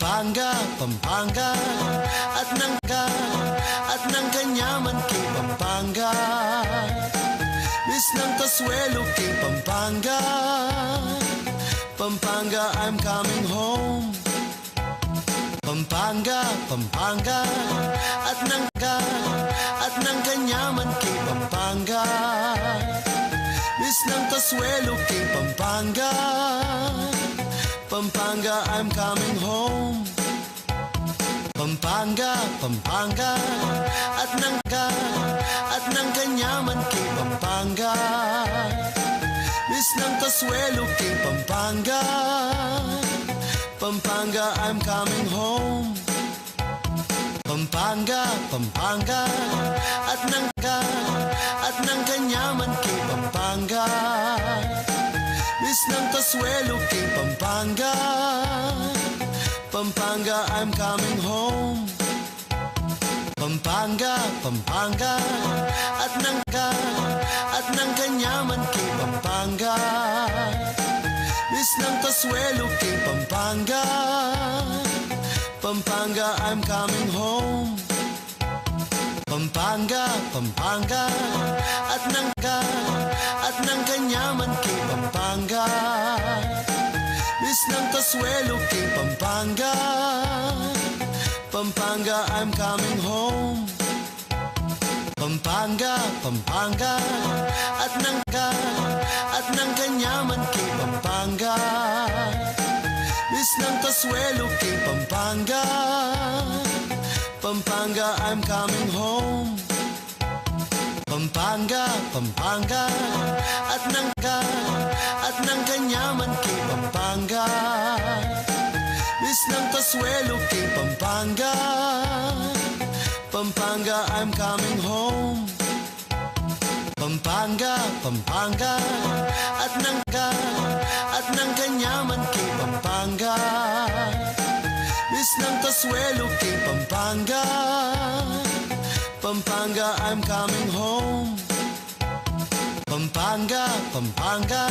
Pampanga, Pampanga, at ng kanyaman kay Pampanga. Miss ng Kasuelo kay Pampanga, Pampanga, I'm coming home. Pampanga, Pampanga, at ng kanyaman kay Pampanga. Miss ng Kasuelo kay Pampanga, Pampanga, I'm coming home. Pampanga, Pampanga, at ng kanyaman kay Pampanga. Miss ng Kasuelo kay Pampanga, Pampanga, I'm coming home. Pampanga, Pampanga, at ng kanyaman kay Pampanga. Miss ng Kasuelo kay Pampanga, Pampanga, I'm coming home. Pampanga, Pampanga, at ng kanyaman kay Pampanga. Miss ng Kasuelo kay Pampanga, Pampanga, I'm coming home. Pampanga, Pampanga, at ng kanyaman kay Pampanga. Miss ng Kasuelo kay Pampanga, Pampanga, I'm coming home. Pampanga, Pampanga, at ng kanyaman kay Pampanga. Miss ng Kasuelo kay Pampanga, Pampanga, I'm coming home. Pampanga, Pampanga, at ng kanyaman kay Pampanga. Miss ng Kasuelo kay Pampanga, Pampanga, I'm coming home. Pampanga, Pampanga, at ng kanyaman kay Pampanga. Miss ng Kasuelo kay Pampanga, Pampanga, I'm coming home. Pampanga, Pampanga,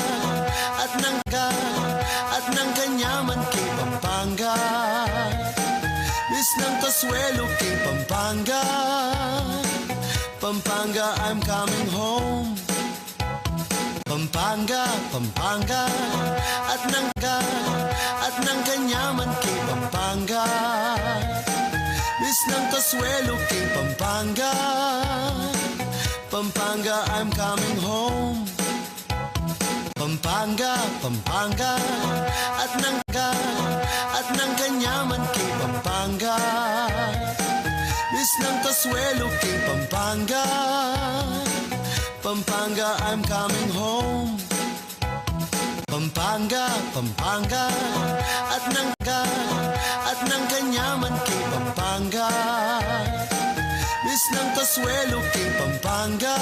at ng kanyaman kay Pampanga. Miss ng Kasuelo kay Pampanga, Pampanga, I'm coming home. Pampanga, Pampanga, at ng kanyaman kay Pampanga. Miss ng Kasuelo kay Pampanga, Pampanga, I'm coming home. Pampanga, Pampanga, at ng kanyaman kay Pampanga. Miss ng Kasuelo kay Pampanga, Pampanga, I'm coming home. Pampanga, Pampanga, at ng kanyaman kay Pampanga. Miss ng Kasuelo kay Pampanga,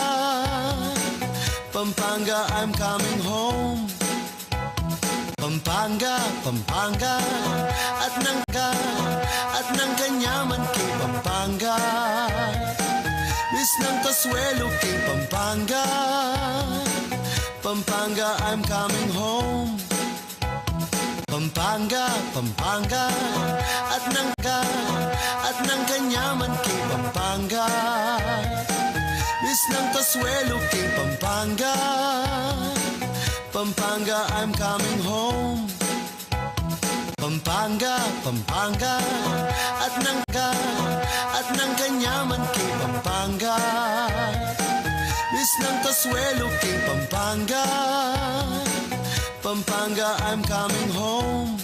Pampanga, I'm coming home. Pampanga, Pampanga, at ng kanyaman kay Pampanga. Miss ng Kasuelo kay Pampanga, Pampanga, I'm coming home. Pampanga, Pampanga, at ng kanyaman kay Pampanga. Miss ng Kasuelo kay Pampanga, Pampanga, I'm coming home. Pampanga, Pampanga, at ng kanyaman kay Pampanga. Miss ng Kasuelo kay Pampanga, Pampanga, I'm coming home.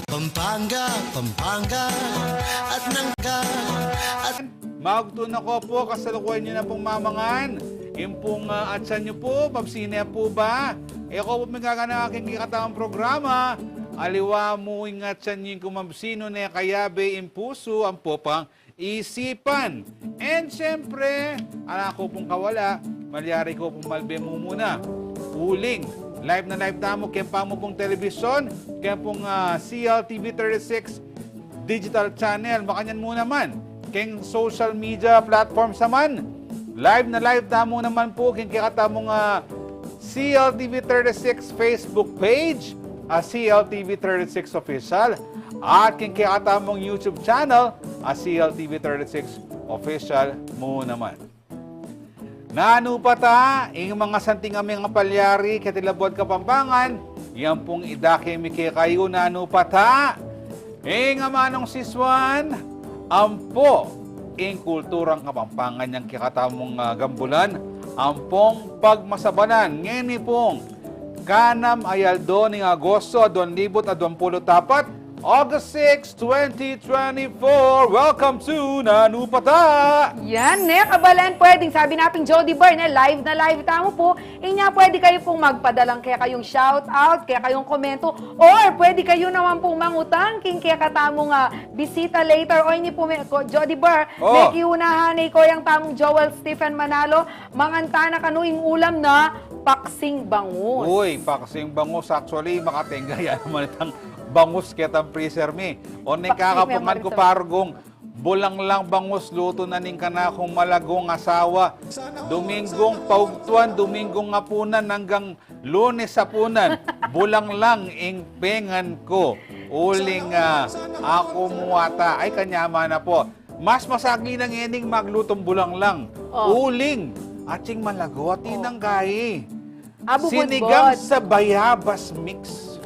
Pampanga, Pampanga, at Magtun ako po, kasalukuyan nyo na pong mamangan. Yung pong atsan nyo po, papsine po ba? E ako po mga ng aking kikatawang programa. Aliwa mo ingat sa nyo kung mabsino na kayabe impuso ang popang isipan. And siyempre, anak ko pong kawala, malyari ko pong malbe mo muna. Uling, live na live tamo, kaya mo pong telebisyon, kaya pong CLTV 36 digital channel, makanyan mo naman. Kaya social media platforms naman. Live na live tamo naman po, kaya katamong CLTV 36 Facebook page, CLTV 36 Official, at king kakatamong YouTube channel at CLTV36 Official mo naman. Nanu pata, ing mga santing aming palyari, katilabot Kapampangan, yan pong idake miki kayo nanu pata. Ing amanong siswan, ampo, ing kulturang Kapampangan yang kikatamong gambulan, ampong pagmasabanan, ngeni pong kanam ayaldo ning Agosto 2024, August 6, 2024. Welcome to Nanu Pata! Yan, kabalan, pwedeng sabi natin Jody Bar, live na live tamo po. Inya, pwede kayo pong magpadalang kaya kayong shout out, kaya kayong komento, or pwede kayo naman pong mangutang, kaya katamong bisita later. O ini po, Jody Bar, may kiunahan ko yung tamong Joel Stephen Manalo, manganta na kanuing ulam na paksing bangus. Uy, paksing bangus. Actually, makatenga yan naman itang bangus ketang freezer mi. O kakapungan ko pargong bulang lang bangus luto na ning kana kung malagong asawa. Dominggong paugtuan, dominggong ngapunan hanggang Lunes sapunan. Bulang lang ing pengan ko. Uling ako muwata. Ay kanyama na po. Mas masagi ng ening maglutong bulang lang. Uling. Ating malago at inang gayi. Sinigang sa bayabas mix.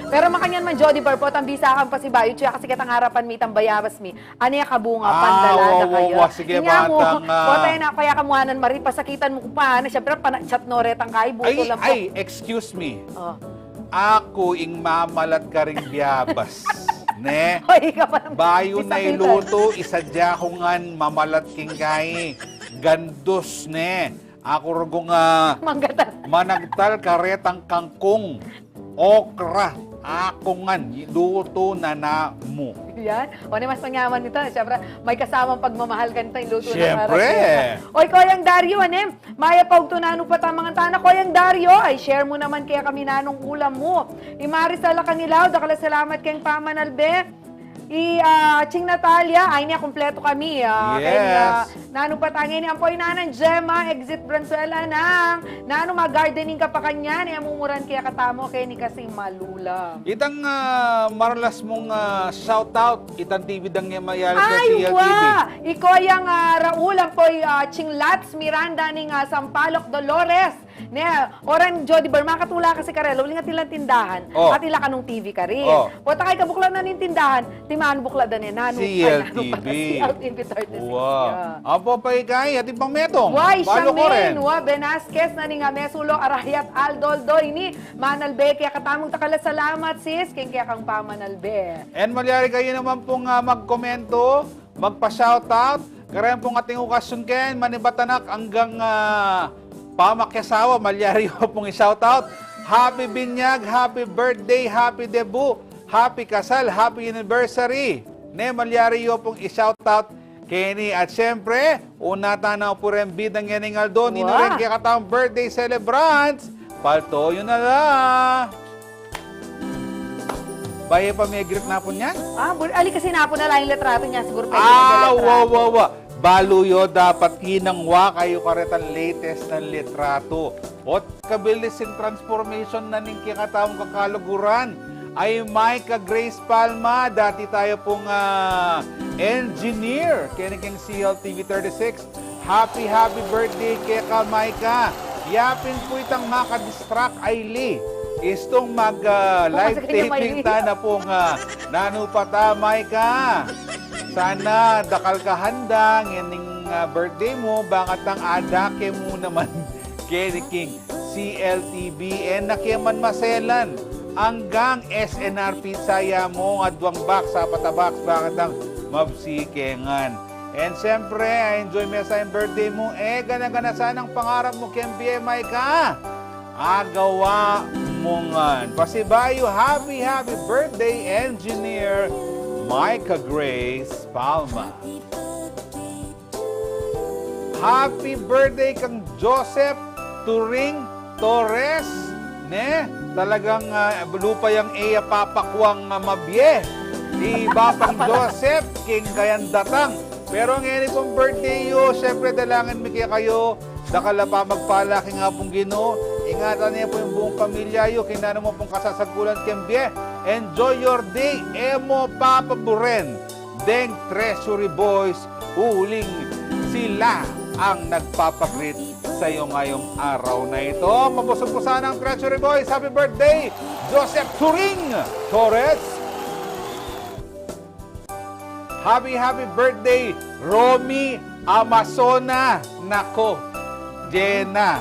Pero makanyan man Jody Bar po, tambisakan pa si Bayo, tsaka kasi katang harapan mi, tambayabas mi. Ano yung kabunga, pandalada kayo. Sige, batang. Tayo na, kaya kamuhanan mari, pasakitan mo kung paano. Siyempre, chat no retang kayo, buto lang po. Ay, excuse me. Ako ing mamalat ka ring biyabas. Ne? Hoy, ka pa naman. Bayo na iluto, isadya ko ngan mamalat king kay. Gandos, ne? Ako rugong managtal karetang kangkong. Okra. Ako ngan, luto na na mo. Yan. O, mas panyaman nito. Siyempre, may kasamang pagmamahal ka nito, yung luto na Siyempre. Oy, Koyang Dario, Maya pagtunano pa tamang tana. Koyang Dario, ay share mo naman kaya kami nanong ulam mo. Imarisala kanilaw, dakala salamat kayong pamanalbe. Ching Natalia, ay niya, kompleto kami. Yes. Nano patangin ni Ampoy Nanan, Gemma, Exit Branzuela nang, nano mag-gardening ka pa kanya, ni amumuran kaya katamo, kaya ni kasing malula. Itang marlas mong shoutout, itang TV dang niya mayal sa Ay, CLTV. Iko yung Raul, Ampoy Ching Lats, Miranda, ning Sampaloc, Dolores. Ne, oran Jody Bar, makatula kasi karelo, uling at ilang tindahan, at ila kanong TV ka rin. Pota kay kabukla na ning tindahan, timaan bukla da ni Nano. CLTV. CLTV 36. Wow. Apo pa ikay, at ibang metong. Why, Palo ko rin. Siamin, Benasquez, na ni nga Mesulo, Arayat, Aldoldo, ini, Manalbe, kaya katamong takala salamat sis, kaya kang pamanalbe. And malyari kayo naman pong magkomento, magpa-shoutout, karayan pong ating okasyon ken, manibatanak hanggang pamakyasawa, malyari ko pong i-shoutout. Happy binyag, happy birthday, happy debut, happy kasal, happy anniversary. Ne, malyari ko pong i-shoutout Kenny. At syempre, una tanaw po rin bidang yan ng Aldo, nino rin kaya katawang birthday celebrants. Palto, yun na lang. Baye pa may grip na po niyan? Ali kasi na po na lang yung litrato niya, siguro pwede wow. Baluyo, dapat kinangwa kayo karetan latest ng litrato. At kabilis yung transformation na ning kikatawang kakaluguran ay Micah Grace Palma. Dati tayo pong engineer kaya ning CLTV 36. Happy birthday kay ka, Micah. Yapin po itang makadistract ay Lee. Istong mag-live taping ta na pong nanupata, Micah. Sana dakal ka handang yaning birthday mo, bangat ang adake mo naman kay King CLTV and nakiyaman maselan hanggang SNR Pizzaya mo nga duwang box sa patabaks bangat ang mabsikengan. And siyempre, enjoy mo sa birthday mo. Gana-gana sanang pangarap mo kay BMI ka. Agawa mo nga. Pasibayo, happy birthday, engineer Micah Grace Palma. Happy birthday kang Joseph Turing Torres. Ne? Talagang lupa yung iya papakwang mabye. Iba pang Joseph, king kayan datang. Pero ngayon pong birthday yo, syempre dalangin mi kayo, dakala pa magpalaki nga pong Ginoo, Ingatan niya po yung buong pamilya yo. Kinano mo pong kasasagkulan kembye. Enjoy your day. Emo Papa Buren. Deng Treasury Boys. Huling sila ang nagpapagreet sa iyo ngayong araw na ito. Mabusog po sana ang Treasury Boys. Happy birthday, Joseph Turing Torres. Happy birthday, Romy Amazona. Nako, Jenna.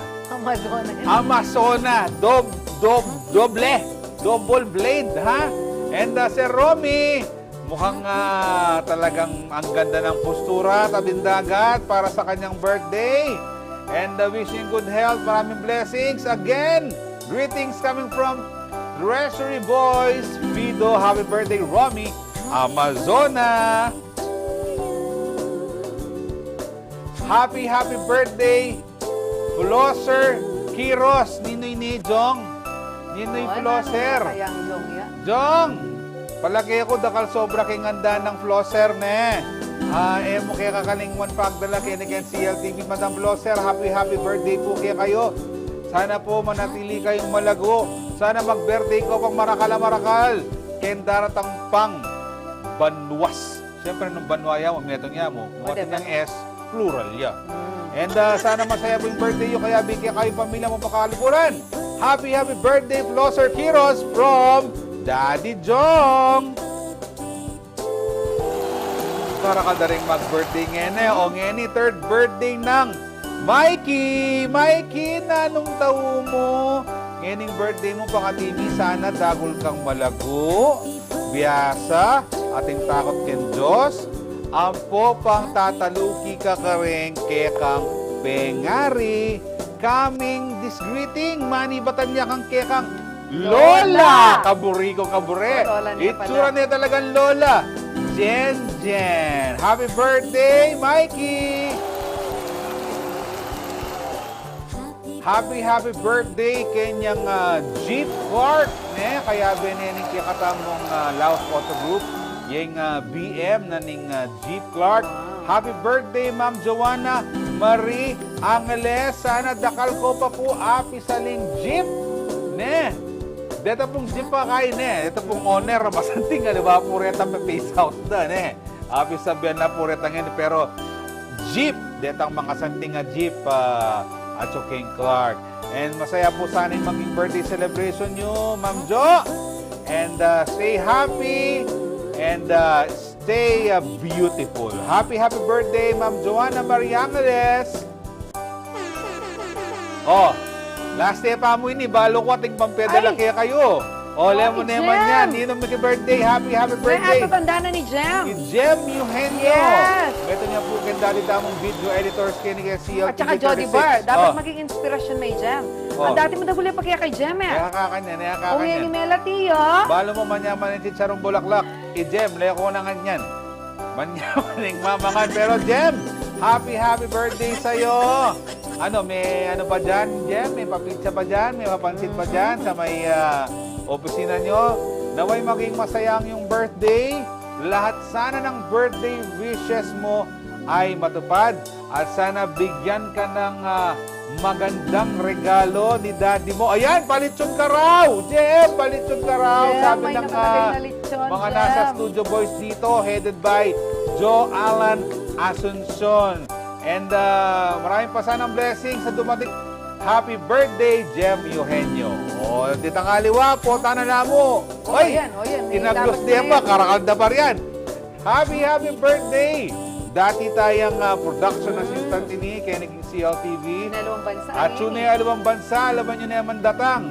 Amazona. Double blade, ha? And Sir Romy, mukhang talagang ang ganda ng postura, tabing dagat para sa kanyang birthday. And wishing good health, maraming blessings. Again, greetings coming from Treasury Boys. Fido, happy birthday, Romy Amazona. Happy birthday, Flosser Kiros, Ninoy Nijong. Ninoy Flosser. Jong, palagi ako dakal sobra kay nganda ng Flosser, ne. Mo kaya kakalingwan pagdala kay ni CLTV, Madam Flosser. Happy birthday po kaya kayo. Sana po manatili kayong malago. Sana mag-birthday ko pang marakal. Ken daratang pang banwas. Siyempre nung banwaya mo, metong niya mo. Muwatin ng S, plural ya. And sana masaya po yung birthday nyo, kaya bigyan kayo pamilya mo pakalupuran. Happy birthday, Flosser Kiros from Daddy Jong. Para ka na rin mag-birthday ngene. O ngeni, third birthday ng Mikey. Mikey, nanong tao mo? Ngening birthday mo pakatimi, sana dagol kang malago. Biyasa, ating takot ken Diyos. Ampo pang tataluki ka rin kekang pengari. Coming this greeting, mani batanya kang kekang Lola! Kaburi ko kabure. Itsura niya talagang Lola. Jen. Happy birthday, Mikey! Happy birthday kanyang Jeep Clark. Kaya benening kaya katamong Laos Auto Group. Yung BM na ning Jeep Clark. Happy birthday, Ma'am Joanna Marie Angeles. Sana dakal ko pa po api saling Jeep. Dito pong Jeep pa kayo, Ito pong owner, masanting, di ba? Pureta pa face out na, Api sabihan na pureta ngayon. Pero Jeep, dito ang mga santing Jeep, at King Clark. And masaya po sana yung maging birthday celebration nyo, Ma'am Jo. And stay happy. And stay beautiful. Happy birthday, Ma'am Joanna Mariangeles. Last day pa mo ini, balo ko ating pampedala kaya kayo. Lemo naman yan. Ninong birthday. Happy birthday. May tanda na ni Jem. Si Jem Eugenio. Yes. Ito niya po kandali damong video editors kaya ni CLTV. At saka Jody Bar. Dapat maging inspirasyon may Jem. Ang dati mo dagulit pa kaya kay Jem, Nayakakanyan. Kung yan ni Melatiyo. Balo mo manyaman yung chicharong bulaklak. Jem, leko na ganyan. Manyaman yung mamangan. Pero Jem, happy birthday sa'yo. May ano pa dyan, Jem? May papitsa pa dyan? May mapansit pa dyan sa may opisina nyo? Naway maging masayang yung birthday. Lahat sana ng birthday wishes mo ay matupad. At sana bigyan ka ng magandang regalo ni daddy mo. Ayan, palitsyon ka raw! Jem, palitsyon ka raw! Sabi ng mga nasa studio boys dito, headed by Joe Alan Asuncion. And maraming pa sanang blessings sa dumating. Happy birthday, Jem Eugenio. Di tangaliwa po, tanan na mo. Tinaglos diyan ba? Karakalda pa riyan. Happy birthday. Dati tayong production assistant ini, kaya naging CLTV. At yun na alawang bansa, alaman nyo na yung mandatang.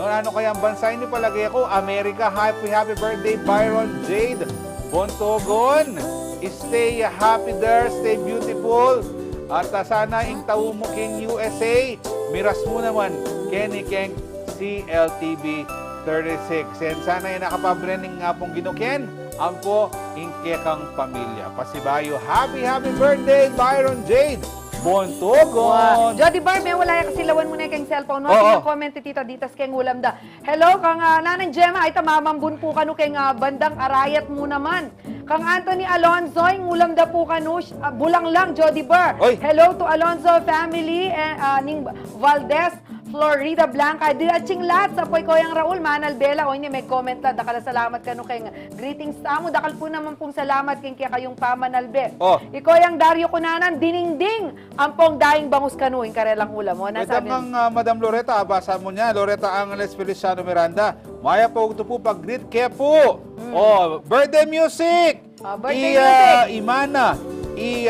Ano kaya ang bansa? Hindi palagi ako. Amerika, happy birthday, Byron Jade Bontogon. Stay happy there, stay beautiful. At sana ing tao mo king USA. Miras mo naman, Kenny Keng CLTV 36. And sana yung nakapabrening nga pong ginuken. Ang po, ingkekang pamilya. Pasibayo, happy birthday, Byron Jade Bontogon. Jody Bar, may wala kasi lawan mo na yung cellphone. Yung comment ti Tita Ditas keng ulam da. Hello, kang Nanang Gemma, ay tamamambun po kanu keng bandang arayat mo naman. Kang Anthony Alonzo, yung ulam da po kanu, bulang lang, Jody Bar. Hello to Alonzo family, ning Valdez Florida Blanca, diraching lahat sa poy ko yung Raul, Manal Bella, o may comment la, dakala salamat ka no kay greetings tamo, dakal po naman pong salamat kay kayong pamanalbe. Oh. Iko yung Dario Kunanan, diningding, ang pong daing bangus kanuin, karelang ulam mo. Ito ang Madam Loretta, basa mo niya, Loretta Angeles Feliciano Miranda. Maya po ito po pag-greet kaya po. Oh, birthday music! Birthday music! Imana,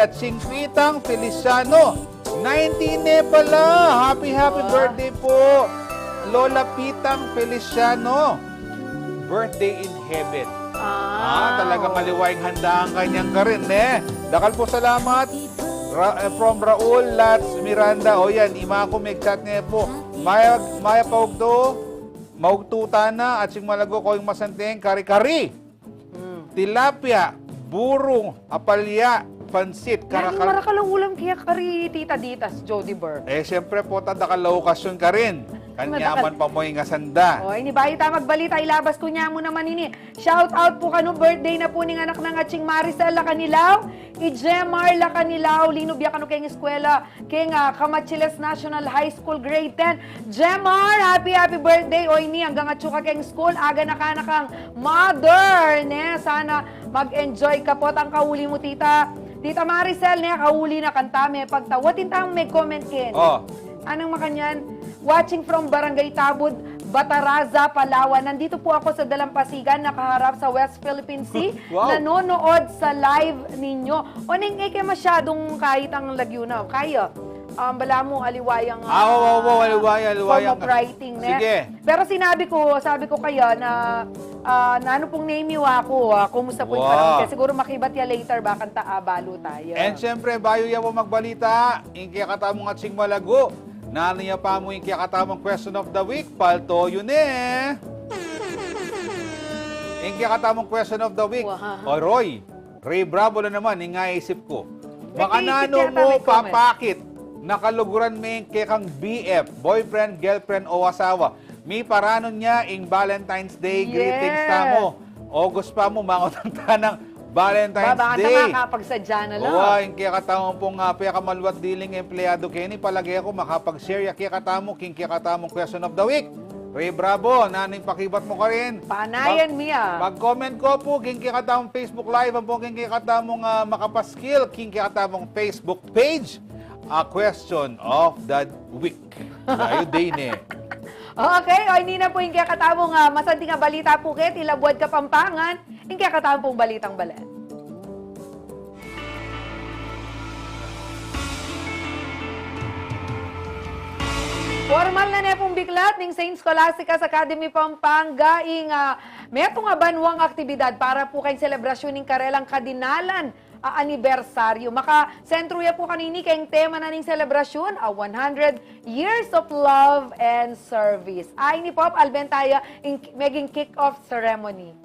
at Singpitang Feliciano. 19 pala. Happy birthday po. Lola Pitang Feliciano. Birthday in heaven. Talagang maliwayang handa ang kanyang karin, Dakal po salamat. From Raul Lats Miranda. O yan, ima ko may chat niya po. Maya paugto, maugtuta na at sing malago ko yung masanteng kari-kari. Tilapia, burong, apalya, pansit, karakal. Marakalang ulam kaya kari tita ditas, Jody Burr. Siyempre po, tadakal okasyon ka rin. Kanyaman pa mo yung asanda. Ini bayi ta magbalita, ilabas ko niya mo naman ini. Shout out po kano, birthday na po ning anak ng Aching Maricel la Kanilaw, Ijemar la Kanilaw, linubya kano kayong eskwela, kayong Kamachiles National High School Grade 10. Jemar, happy birthday. O ini, hanggang atsuka kayong school, aga na ka na kang mother, Sana mag-enjoy ka po. Ang kauli mo, tita. Tita Maricel, kauli na kanta, may pagtawatin tang may comment kin. Anong makanyan? Watching from Barangay Tabud, Bataraza, Palawan. Nandito po ako sa Dalampasigan, nakaharap sa West Philippine Sea. Wow. Nanonood sa live ninyo. O nang masyadong kahit ang Laguna. Kaya, bala mo aliwayang aliwayang. form of writing. Sige. Pero sabi ko kaya na ano pong name niyo ako, kumusta po yung panahon? Siguro makibat ya later, baka balo tayo. And syempre, bayo yan mo magbalita, yung katamong at sing malago. Naniya pa mo yung katamong question of the week, palto yun Yung katamong question of the week, o Roy, Ray Bravo na naman, yung isip ko. Baka nano mo papakit, nakaluguran mo yung kang BF, boyfriend, girlfriend o asawa. May paranon niya yung Valentine's Day greetings ta mo. August pa mo, mangotang tanang Valentine's Day. Baka makakapagsadya na lang. Yung kaya katamo pong kamaluwat diling empleyado Kenny, palagi ako makapag-share yung kaya katamo, king kaya katamong question of the week. Ray Bravo, naning pakibat mo ka rin. Panayan miya. Mag-comment ko po, king kaya katamong Facebook Live, ang po king kaya katamong makapaskill, king kaya katamong Facebook page, a question of the week. Tayo din Okay, o hindi na po yung kaya katamong masanting nga balita po ket, ilabuad ka Pampangan, yung kaya katamong balitang balat. Formal na niya pong biklat ng St. Scholastica's Academy Pampanga ing meto nga banwang aktibidad para po kayong selebrasyon ng karelang kadinalan anibersaryo. Maka-sentro ya po kanini kayong tema na ning selebrasyon, 100 years of love and service. Ay ni Pop Albentaya in maging kick-off ceremony.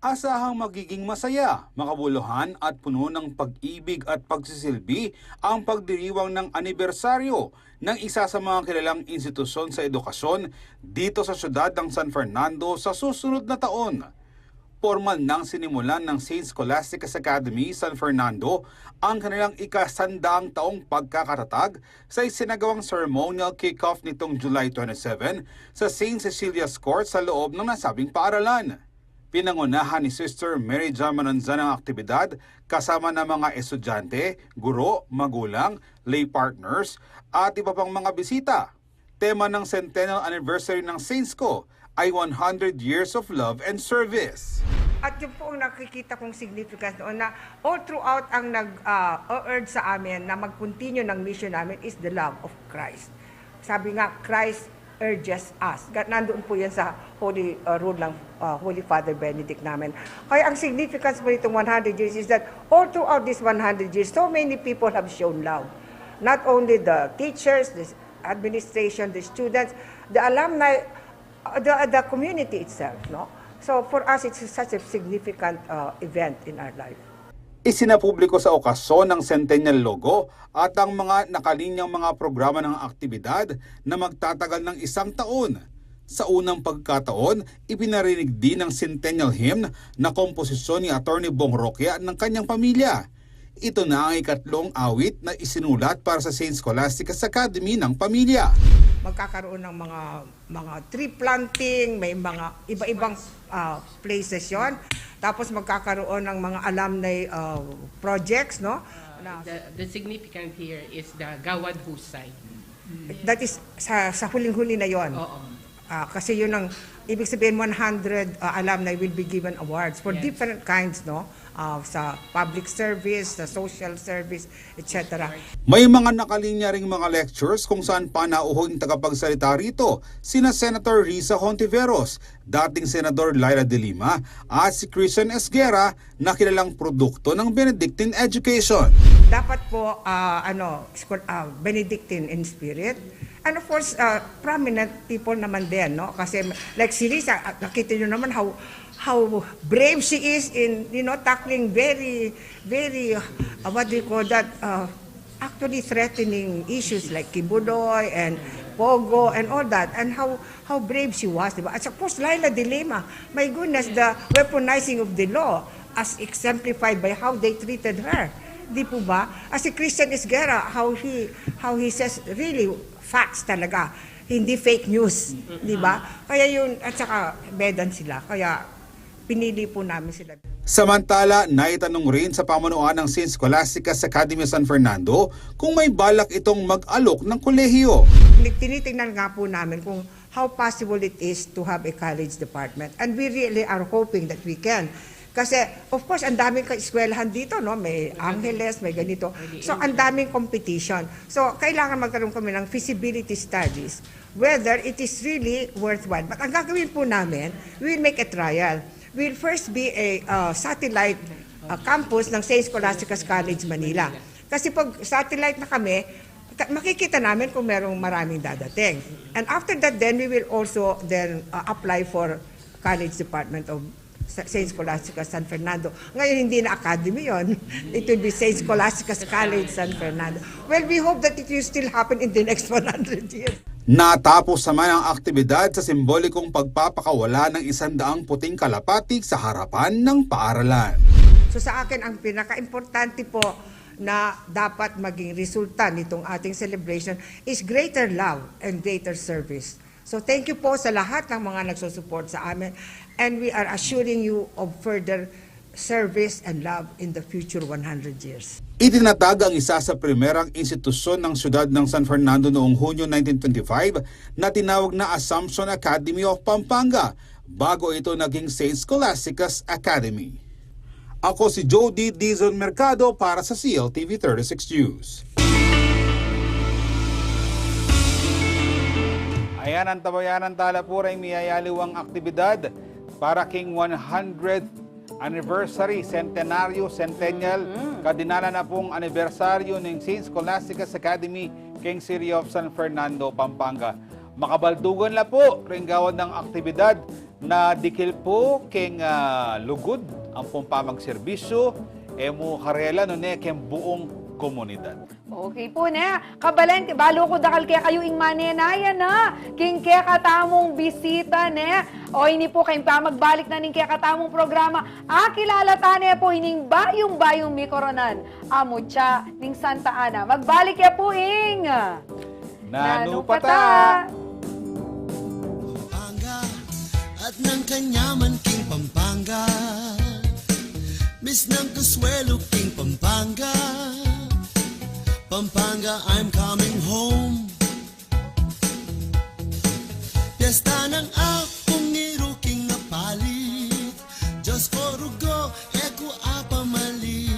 Asahang magiging masaya, makabuluhan at puno ng pag-ibig at pagsisilbi ang pagdiriwang ng anibersaryo ng isa sa mga kilalang institusyon sa edukasyon dito sa siyudad ng San Fernando sa susunod na taon. Formal nang sinimulan ng St. Scholastica's Academy San Fernando ang kanilang ika-100 taong pagkakatatag sa isinagawang ceremonial kick-off nitong July 27 sa St. Cecilia's Court sa loob ng nasabing paaralan. Pinangunahan ni Sister Mary Jo Mananzan ang aktibidad kasama ng mga estudyante, guro, magulang, lay partners at iba pang mga bisita. Tema ng centennial anniversary ng Saintsco ay 100 years of love and service. At yun po ang nakikita kong significance noon na all throughout ang nag-urge sa amin na mag-continue ng mission namin is the love of Christ. Sabi nga, Christ urges us. Nandoon po yan sa Holy Rule ng Holy Father Benedict namin. Kaya ang significance po nitong 100 years is that all throughout this 100 years, so many people have shown love. Not only the teachers, the administration, the students, the alumni, the community itself. No? So for us, it's such a significant event in our life. Isinapubliko sa okasyon ng Centennial Logo at ang mga nakalinyang mga programa ng aktibidad na magtatagal ng 1 taon. Sa unang pagkataon, ipinarinig din ang Centennial Hymn na komposisyon ni Atty. Bong Roque ng kanyang pamilya. ito na ang ikatlong awit na isinulat para sa St. Scholastica's Academy ng Pamilya. Magkakaroon ng mga tree planting, may mga iba-ibang places yon. Tapos magkakaroon ng mga alumni projects, no? The significant here is the Gawad Husay. That is sa huling-huli na yon. Oo. Kasi yun ang ibig sabihin 100 alumni will be given awards for Yes. different kinds, no? Sa public service, sa social service, etc. May mga nakalinya ring mga lectures kung saan panauhong tagapagsalita rito sina Senator Risa Hontiveros, dating Senador Laila de Lima at si Christian Esguerra na kilalang produkto ng Benedictine education. Dapat po Benedictine in spirit. And of course, prominent people naman din, no? Kasi like si Risa, nakita nyo naman how brave she is in, tackling very, very, what do you call that, actually threatening issues like Kibuloy and Pogo and all that, and how brave she was, diba? At of course, Laila de Lima, my goodness, the weaponizing of the law as exemplified by how they treated her. Di po ba? As si Christian Esguerra, how he says really facts talaga, hindi fake news, di ba? Kaya yun, at saka bedan sila, kaya pinili po namin sila. Samantala, naitanong rin sa pamunuan ng St. Scholastica's Academy San Fernando kung may balak itong mag-alok ng kolehiyo. Tinitingnan nga po namin kung how possible it is to have a college department, and we really are hoping that we can. Kasi, of course, ang daming eskwelahan dito, no? May Angeles, may ganito. So, ang daming competition. So, kailangan magkaroon kami ng feasibility studies, whether it is really worthwhile. But ang gagawin po namin, we will make a trial. We'll first be a satellite campus ng St. Scholastica's College, Manila. Kasi pag satellite na kami, makikita namin kung merong maraming dadating. And after that, then, we will also then apply for College Department of St. Scholastica's San Fernando. Ngayon, hindi na academy yon. It will be St. Scholastica's College San Fernando. Well, we hope that it will still happen in the next 100 years. Natapos naman ang aktibidad sa simbolikong pagpapakawala ng 100 puting kalapati sa harapan ng paaralan. So sa akin, ang pinaka-importante po na dapat maging resulta nitong ating celebration is greater love and greater service. So thank you po sa lahat ng mga nagsusupport sa amin, and we are assuring you of further service and love in the future 100 years. Itinatag ang isa sa primerang institusyon ng siyudad ng San Fernando noong Hunyo 1925 na tinawag na Assumption Academy of Pampanga bago ito naging St. Scholastica's Academy. Ako si Jody Dizon Mercado para sa CLTV 36 News. Ayan ang tabayanan Talapuray, miyayaliwang aktibidad para king 100th anniversary, centennial, kadinala na pong anibersaryo ng St. Scholastica's Academy, King City of San Fernando, Pampanga. Makabaldugan na po ring gawad ng aktibidad na dikil po king lugod ang pong pamagserbisyo, emo karela no ne king buong komunidad. Okay po na. Kabalente, balo ko dakal kaya kayo ing manenaya na. King kaya katamong bisita ne. O ini po kayong pa magbalik na ning kaya katamong programa. Kilala tane po ining bayong mikoronan. Amutya ning Santa Ana. Magbalik ya po ing. Nanupata! Pampanga at ng kanyaman King Pampanga, Miss ng Consuelo King Pampanga, Pampanga, I'm coming home. Piyesta ng akong iruking na palit, Diyos ko rugo, eko apamali.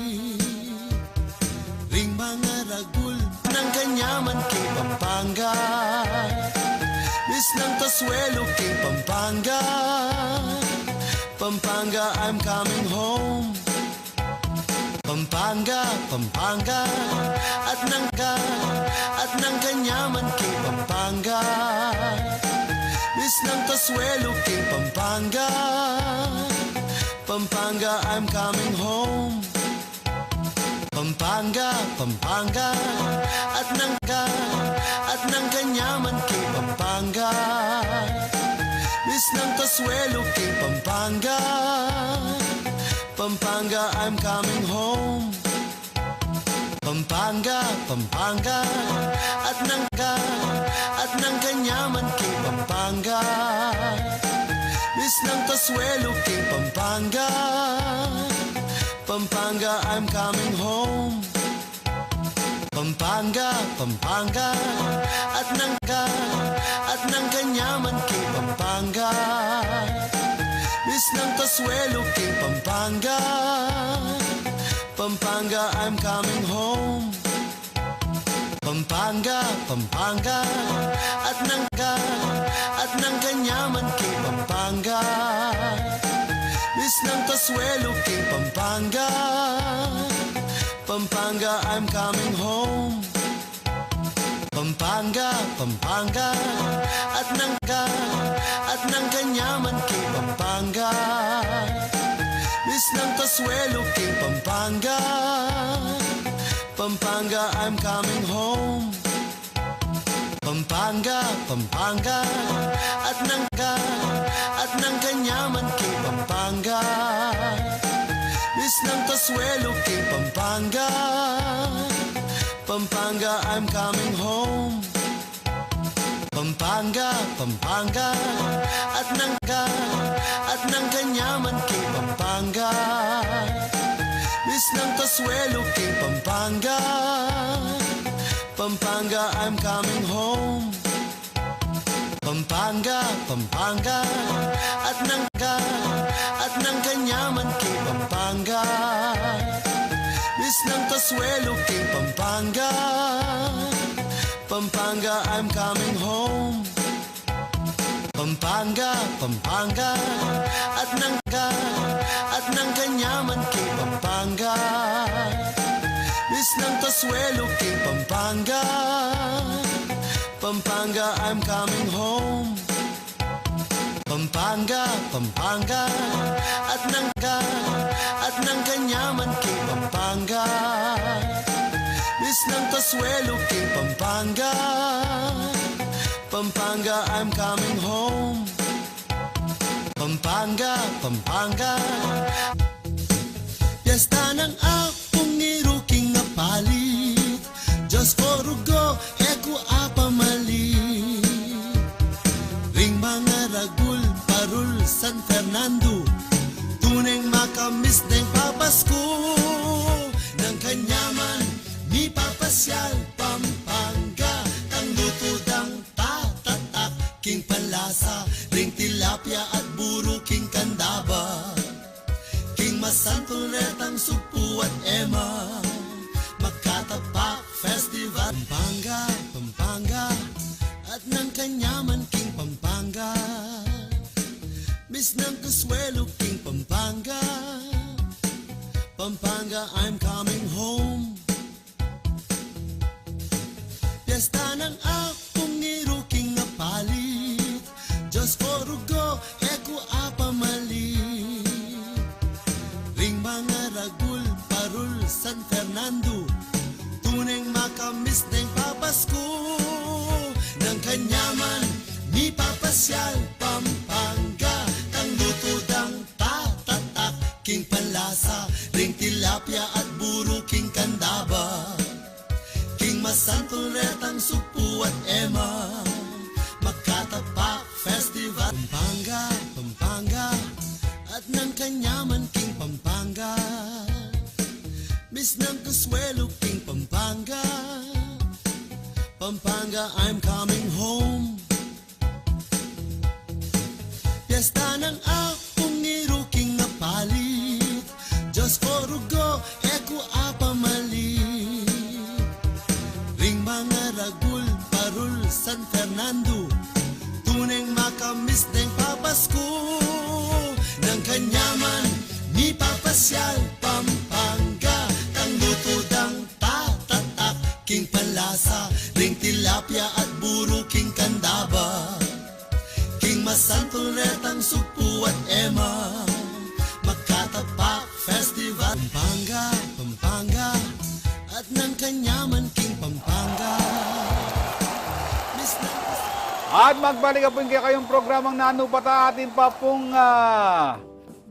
Ring mga ragul ng kanyaman King Pampanga, Miss ng Consuelo King Pampanga, Pampanga, I'm coming home. Pampanga, Pampanga, at ng kanyaman King Pampanga, Miss ng Consuelo King Pampanga, Pampanga, I'm coming home. Pampanga, Pampanga, at ng kanyaman King Pampanga, Miss ng Consuelo King Pampanga, Pampanga, I'm coming home. Pampanga, Pampanga, at ng Kanyaman kay Pampanga. Miss ng Kasuelo kay Pampanga. Pampanga, I'm coming home. Pampanga, Pampanga, at ng Kanyaman kay Pampanga. Miss ng Kasuelo kay Pampanga. Pampanga, I'm coming home. Pampanga, Pampanga, at ng Kanyaman kay Pampanga. Miss ng Kasuelo kay Pampanga. Pampanga, I'm coming home. Pampanga, Pampanga, at ng Kanyaman kay Pampanga. Miss ng Kasuelo kay Pampanga. Pampanga, I'm coming home. Pampanga, Pampanga, at ng Kanyaman kay Pampanga. Miss ng Kasuelo kay Pampanga. Pampanga, I'm coming home. Pampanga, Pampanga, at ng Kanyaman kay Pampanga. Miss ng Kasuelo kay Pampanga. Pampanga, I'm coming home. Pampanga, Pampanga, at ng Kanyaman kay Pampanga. Miss ng Kasuelo kay Pampanga. Pampanga, I'm coming home. Pampanga, Pampanga, at ng Kanyaman kay Pampanga. Miss ng Kasuelo kay Pampanga. Pampanga, I'm coming home. Pampanga, Pampanga, at ng Kanyaman kay Pampanga. Miss ng Kasuelo kay Pampanga. Pampanga, I'm coming home. Pampanga, Pampanga. Piyesta ng akong niruking na palit. Diyos ko rugo, eko apamali. Ring mga ragul, parul, San Fernando. Tuneng makamis ng papasko. Ng Kanyaman, ni papasyal, Pampanga. Ang lutudang tatatak, king palasa. Ring tilapia at buro, king kandaba. King masantol retang supu at ema. Magkatapak festival. Pampanga, Pampanga, at ng Kanyaman, king Pampanga. Miss ng Kasuelo, king Pampanga. Pampanga, I'm coming home. Piyesta ng akong niruking na palit. Diyos ko rugo, eko apamali. Ring mga ragul, parul, San Fernando. Tuneng makamis ng papasko. Ng Kanyaman, ni papasyal, Pampanga. Tang lutudang tatatak, king palasa. Ring tilapia at buro, king kandaba. King masantol retang supu at ema. Magkatapak festival. Pampanga, Pampanga, at ng Kanyaman, king Pampanga. Miss ng Kasuelo, king Pampanga. Pampanga, I'm coming home. Piyesta ng akong niruking na palit. Diyos ko rugo, eko apamali. Ring mga ragul, parul, San Fernando. Tuneng makamis ng papasko. Ng Kanyaman, ni papasyal, Pampanga. Tang lutudang tatatak, king palasa. Ring tilapia at buro, king kandaba. King masantol retang supu at ema. Magkatapak festival. Pampanga, Pampanga, at ng Kanyaman, king Pampanga. Miss ng At magbalik po kayong programang nanupata atin pa pong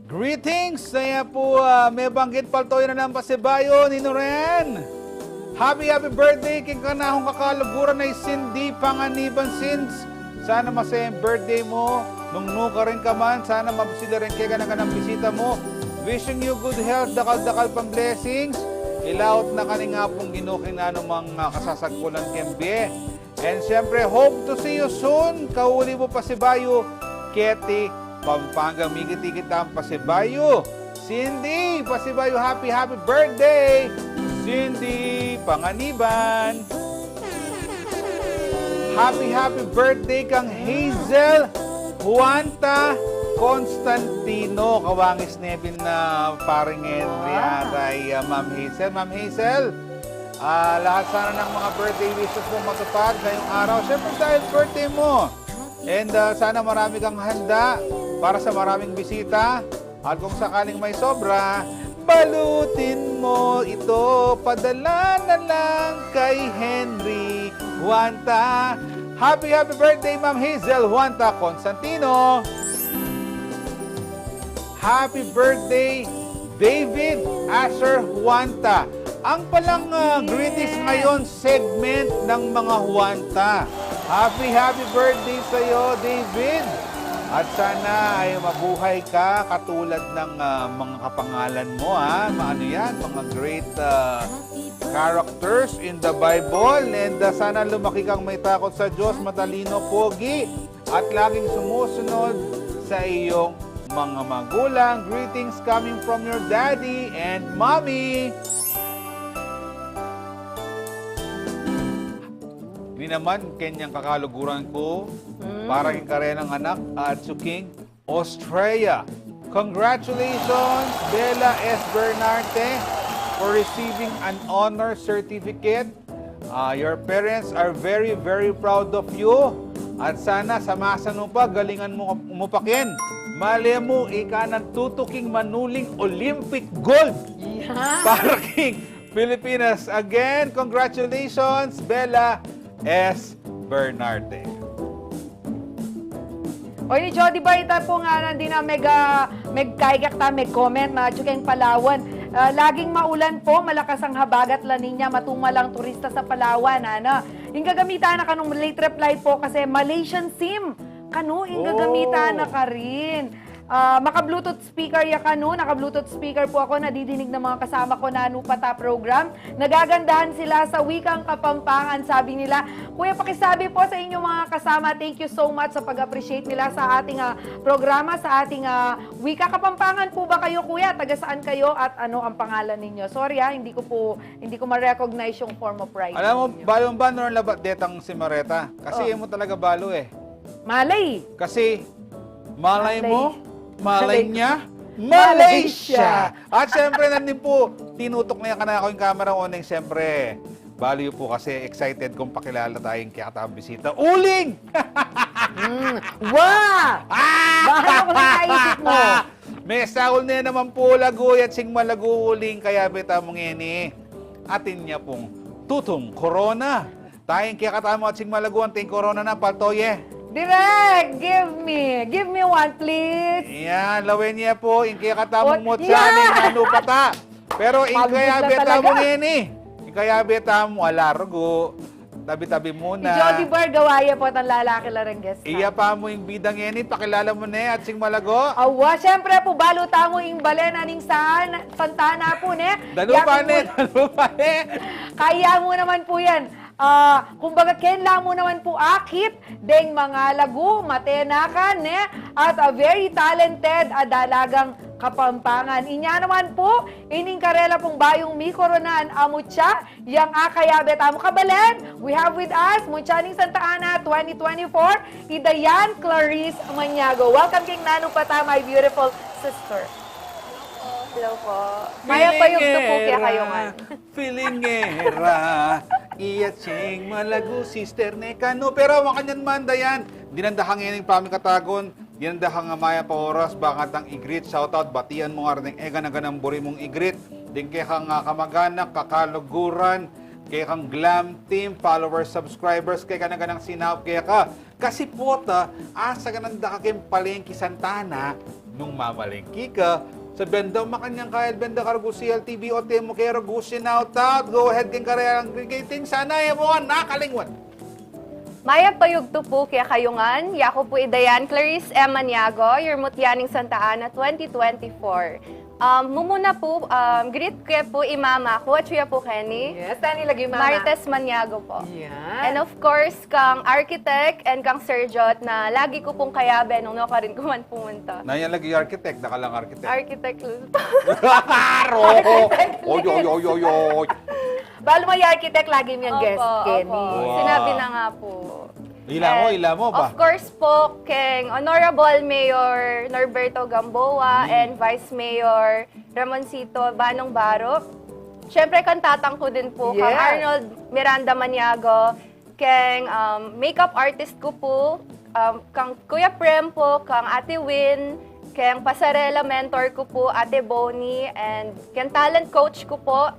greetings. Kaya po may banggit paltoy na ng Pasibayo ni Noren. Happy birthday king kanahong kakaluguran ay Cindy Panganiban Sins. Sana masaya yung birthday mo. Nung nuka rin ka man, sana mabisita rin kaya ka ng bisita mo. Wishing you good health, dakal-dakal pang blessings. Ilaot na kani nga pong ginuking na anumang kasasagpulan kembe. And siyempre, hope to see you soon. Kauli mo pa si Bayo. Keti, Pampanga, migit-igit ang Pasibayo. Cindy, Pasibayo, happy birthday! Cindy Panganiban. Happy birthday kang Hazel Juanta Constantino. Kawangis Nevin na paring Henry atay Ma'am Hazel. Ma'am Hazel, lahat sana ng mga birthday wishes mo matupad ngayong araw. Siyempre dahil birthday mo. And sana marami kang handa para sa maraming bisita. At kung sakaling may sobra, balutin mo ito. Padala na lang kay Henry Juanta. Happy birthday, Ma'am Hazel Juanta Constantino. Happy birthday, David Asher Juanta. Ang palang greetings ngayon, segment ng mga Juanta. Happy birthday sa iyo, David. At sana ay mabuhay ka katulad ng mga kapangalan mo, ha? Ano yan? Mga great characters in the Bible. And sana lumaki kang may takot sa Diyos, matalino, pogi, at laging sumusunod sa iyong mga magulang. Greetings coming from your daddy and mommy. Di naman, kanyang kakaluguran ko, para kay Karenang anak at suking Australia. Congratulations, Bella S. Bernarte, for receiving an honor certificate. Your parents are very proud of you. At sana samasan mo pa, galingan mo umupakin. Mali mo, ika ng tutuking manuling Olympic gold para king Pilipinas. Again, congratulations, Bella S. Bernarte. O ni Jody ba, ito po nga din na megkaigak ta, comment na Chukeng Palawan. Laging maulan po, malakas ang habagat La Nina, matumalang turista sa Palawan. Ano? Yung gagamitan na kanong late reply po kasi Malaysian SIM. Kano, yung gagamitan na ka rin. Maka-Bluetooth speaker ya kano, naka-Bluetooth speaker po ako, nadidinig ng mga kasama ko na Nupata program. Nagagandahan sila sa wikang Kapampangan, sabi nila. Kuya, pakisabi po sa inyong mga kasama, thank you so much sa pag-appreciate nila sa ating programa, sa ating wika. Kapampangan po ba kayo, kuya? Taga saan kayo at ano ang pangalan ninyo? Sorry hindi ko ma-recognize yung form of writing. Alam mo, balong ba nung labat detang si Mareta? Kasi mo talaga balo eh. Malay! Kasi malay mo, malay niya, Malaysia. At siyempre, nandun po, tinutok na yan ako yung camera on. Siyempre, value po kasi excited kung pakilala tayong kiyatang bisita. Uling! Wow! Bahala ko na naisip mo. May saul na naman po lagoy at sing malaguling kaya beta mong ini. Atin niya pong tutong corona. Tayong kiyakatamo at sing malaguan ting corona na paltoye. Direk, give me one, please. Yan, lawin niya po, inkaya katamong mo Yeah! tiyan, ano pata. Pero inkaya Pagod na beta talaga. mo nini. Inkaya beta mo alargo. Tabi-tabi Si muna. Jody Bar, gawaya po ng lalaki lang guest. Iya pa mo yung bidang yan, pakilala mo na at sing malago. Awa, syempre po, baluta mo yung balen aning Santana po, ne? Dano pa ne. Kaya mo naman po yan. Kumbaga, kenla mo naman po akit, deng mga lagu, matenakan, ne? At a very talented dalagang Kapampangan. Inya naman po, ining karela pong bayong mi koronan amutya, yang akayabet amo kabalen. We have with us, Munchaning Santa Ana 2024, Idayan Clarice Maniago. Welcome king Nanu Pata, my beautiful sister. Hello po. Maya pa yung tupo kaya kayo man. Filingera, iya ching malago sister ne kano. Pero makanyan man dayan, dinandahang yan yung pamikatagon. Dinandahang nga maya pa oras, bakit ang igrit, shoutout, batian mo nga rin ega na ganang buri mong igrit. Din kaya kang kamaganak, kakaluguran, kaya kang glam team, followers, subscribers, kaya ka na ganang sinap, kaya ka. Kasi po asa ka nang dakakim palengki Santana, nung mamalengki ka, sa Benda Makanyang Kayal Benda Kargusi LTV o Temo Kero Gusin out. Go ahead king karayang aggregating. Sana mo nakalingwan. Maya payugto po kaya kayungan. Yako po idayan Clarice M. Maniago, your Mutyaning Santa Ana 2024. Mumuna po, greet ko po imama ko, at siya po Kenny. Yes, tani lagi mama. Marites Maniago po. Yan. And of course, kang architect and kang Serjot na lagi ko pong kayabe nung ka rin kuman pumunta. Nayan lagi architect, nakalang architect. Architect Luz. Karo! Oy, oy, oy, oy, oy. Balo mo yung architect, lagi mo yung guest, Kenny. Wow. Sinabi na nga po. Ila mo ba? Of course po, keng Honorable Mayor Norberto Gamboa and Vice Mayor Ramoncito Banong Baro. Siyempre, kantatang ko din po, kang Yeah. Arnold Miranda Maniago, keng makeup artist ko po, kang Kuya Prem po, kang Ate Win, keng pasarela mentor ko po, Ate Bonnie, and keng talent coach ko po,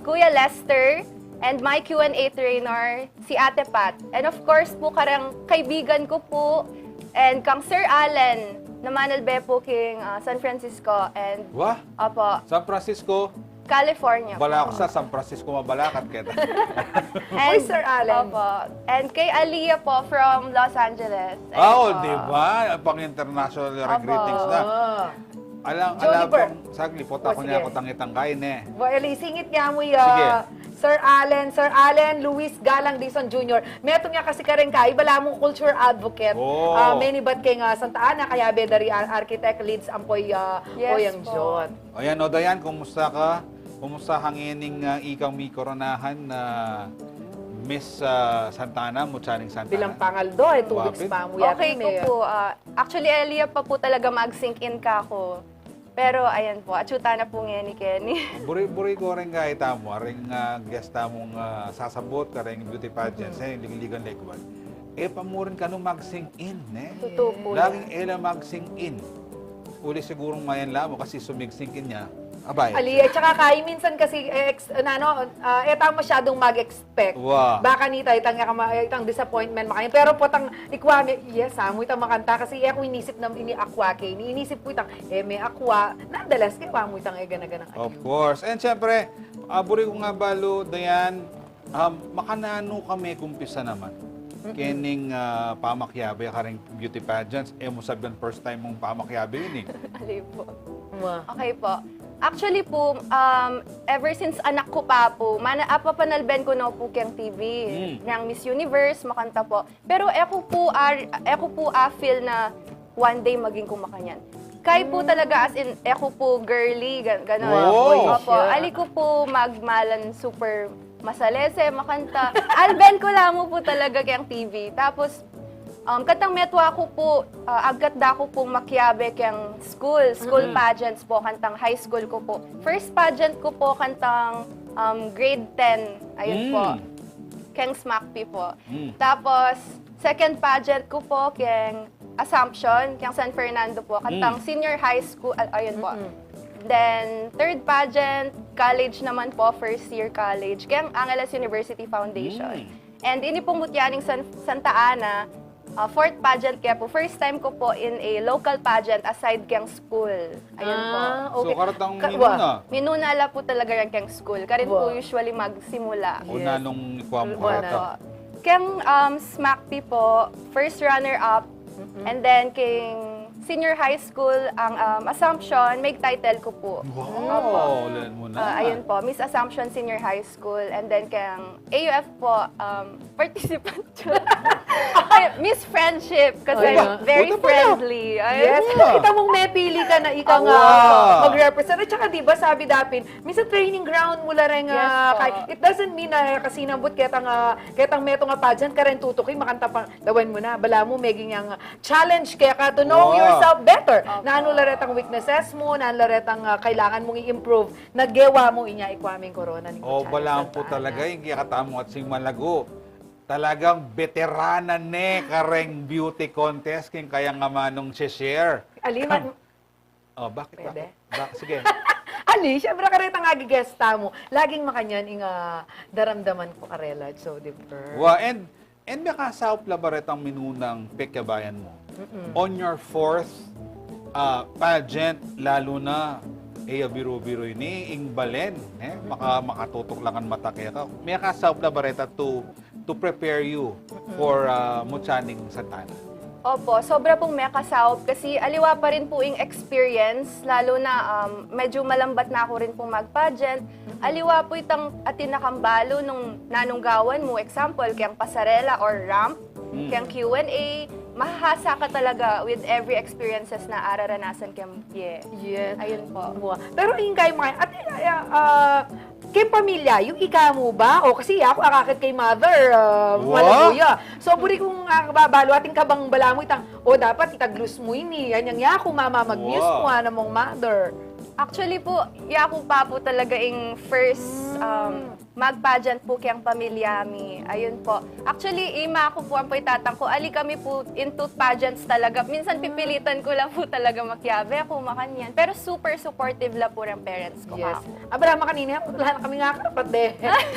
Kuya Lester, and my Q&A trainer, si Ate Pat. And of course po, karang kaibigan ko po, and kang Sir Allen, na Manalbe po king San Francisco, and Wah, opo, San Francisco. California. Bala ako sa San Francisco mabalakat kita. Oy, Sir Allen. Opo. And kay Aliyah po from Los Angeles. Ayun Oh, po. di ba? Pang international greetings na. Oh. Alam Jolly bang sagli po ako sige. niya ako tangitang kain eh. Well, singit niya mo Sige. Sir Allen Luis Galang Dizon Jr. Meto niya kasi ka rin ka, ibala mong culture advocate. Oh. Many bat kay Santa Ana, kaya bedari architect leads ampoy Yes Poyang po. John. Ayan, o Dayan, kumusta ka? Kumusta hangining ikang may koronahan na Miss Santana, Mutyaning Santana? Bilang pangaldo, 2 weeks Wapit. pa mo Okay ko po. Actually, Aliyah pa po talaga mag-sink in ka ako. Pero ayan po, atsuta na po ngayon ni Kenny. Buri ko rin kahit mo, ring guest mong sasabot ka rin beauty pageants, ligan lekwan. Pamurin ka nung mag-sink in, Totoo po. Laging mag-sink in. Uli sigurong mayan lamo kasi sumig-sink in niya. Abay. Ali, at saka kay minsan kasi etang masyadong mag-expect. Wow. Baka nita itang disappointment makain. Pero po tang ikwame, yes, mo itang makanta kasi ako inisip na ini akwa kay. Inisip po itang may akwa. Nonetheless, kay mo itang gana-gana. Of course. And syempre, buri ko nga balo, Dayan, makanano kami kumpisa naman. Kening pamakyabe ka rin beauty pageants. Mo sabihan first time mong pamakyabe yun eh. Ali po. Wow. Okay po. Actually po, ever since anak ko pa po, papanalben ko na po kiyang TV, ng Miss Universe, makanta po. Pero ako po feel na one day maging kumakanyan. Kay po talaga as in, ako po girly, gano'n. Wow. Opo, ali ko po magmalan super masalese, makanta. Alben ko lang mo po talaga kiyang TV. Tapos, katang metwa ko po, agad da ko po makyabe kang school pageants po, kantang high school ko po. First pageant ko po, kantang grade 10, ayun po, kang SMACP po. Tapos, second pageant ko po, kang Assumption, kang San Fernando po, kantang senior high school, ayun po. Then, third pageant, college naman po, first year college, kang Angeles University Foundation. And ini pong Mutyaning Santa Ana, fourth pageant kaya po. First time ko po in a local pageant aside kang school. Ayun po. So, karatang Ka- minuna. Minunala po talaga yan kang school. Karin po Wow. usually magsimula. Una nung ikuha mo Wala. karata. Kang SMACP po, first runner-up. And then king senior high school, ang Assumption, may title ko po. Wow, ulan mo na. Ayun po, Miss Assumption Senior High School. And then kang AUF po, participant. Ay, Miss Friendship, kasi Ayun. very Buta pala. friendly. Ayun. Yes, kita mong may pili ka na ikaw nga Wow. mag-represent. At saka diba sabi dapin, minsan training ground mo la rin Yes po. it doesn't mean na kasi nambut ketang meto nga pageant ka rin tutukoy, makanta pa, dawan mo na, bala mo, maging ang challenge kaya ka to know Wow. yourself better. Opo. Na ano laret ang weaknesses mo, na ano laret ang kailangan mong i-improve, naggewa mo inya ikwaming corona. Ni O, Kutsara balang Santa po Ana. talaga yung kikatamo at sing malago. Talagang veterana kareng beauty contest king kaya nga manong share. Aliman, Oh, bakit? Pwede? Bakit? Sige. Ali, syempre kareta nga gigesta mo. Laging makanyan inga daramdaman ko karela. So, di ba? Wow, and may kasaup labaret ang minunang pekyabayan mo. On your fourth pageant, lalo na biro-biro ini ing balen, makatutok lang ang mata kaya ka. May kasawap na bareta to prepare you for Mutyaning Santa Ana. Opo, sobra pong may kasawop kasi aliwa pa rin po yung experience, lalo na medyo malambat na ako rin pong mag-pageant. Aliwa po itang atin nakambalo nung nanunggawan mo, example, kayang pasarela or ramp, kayang Q&A, mahahasa ka talaga with every experiences na araranasan kayang Yes. Ayun po. Pero yung kayo mga, kay pamilya, yung ika mo ba? O kasi ako akakit kay mother, malabuya. So, buri kong babalo, ating kabang bala mo itang, dapat itaglus mo ini. Yan yung yako, mama, mag-muse mo, mong mother. Actually po, ako pa po talaga yung first mag-pageant po kayang pamilya mi. Ayun po. Actually, ima ako po ang po itatang ko. Ali kami po into pageants talaga. Minsan pipilitan ko lang po talaga makyabe ako, makanyan. Pero super supportive la po ng parents ko. Yes. Ako. Abra, makanina, wala na kami nga kapat de.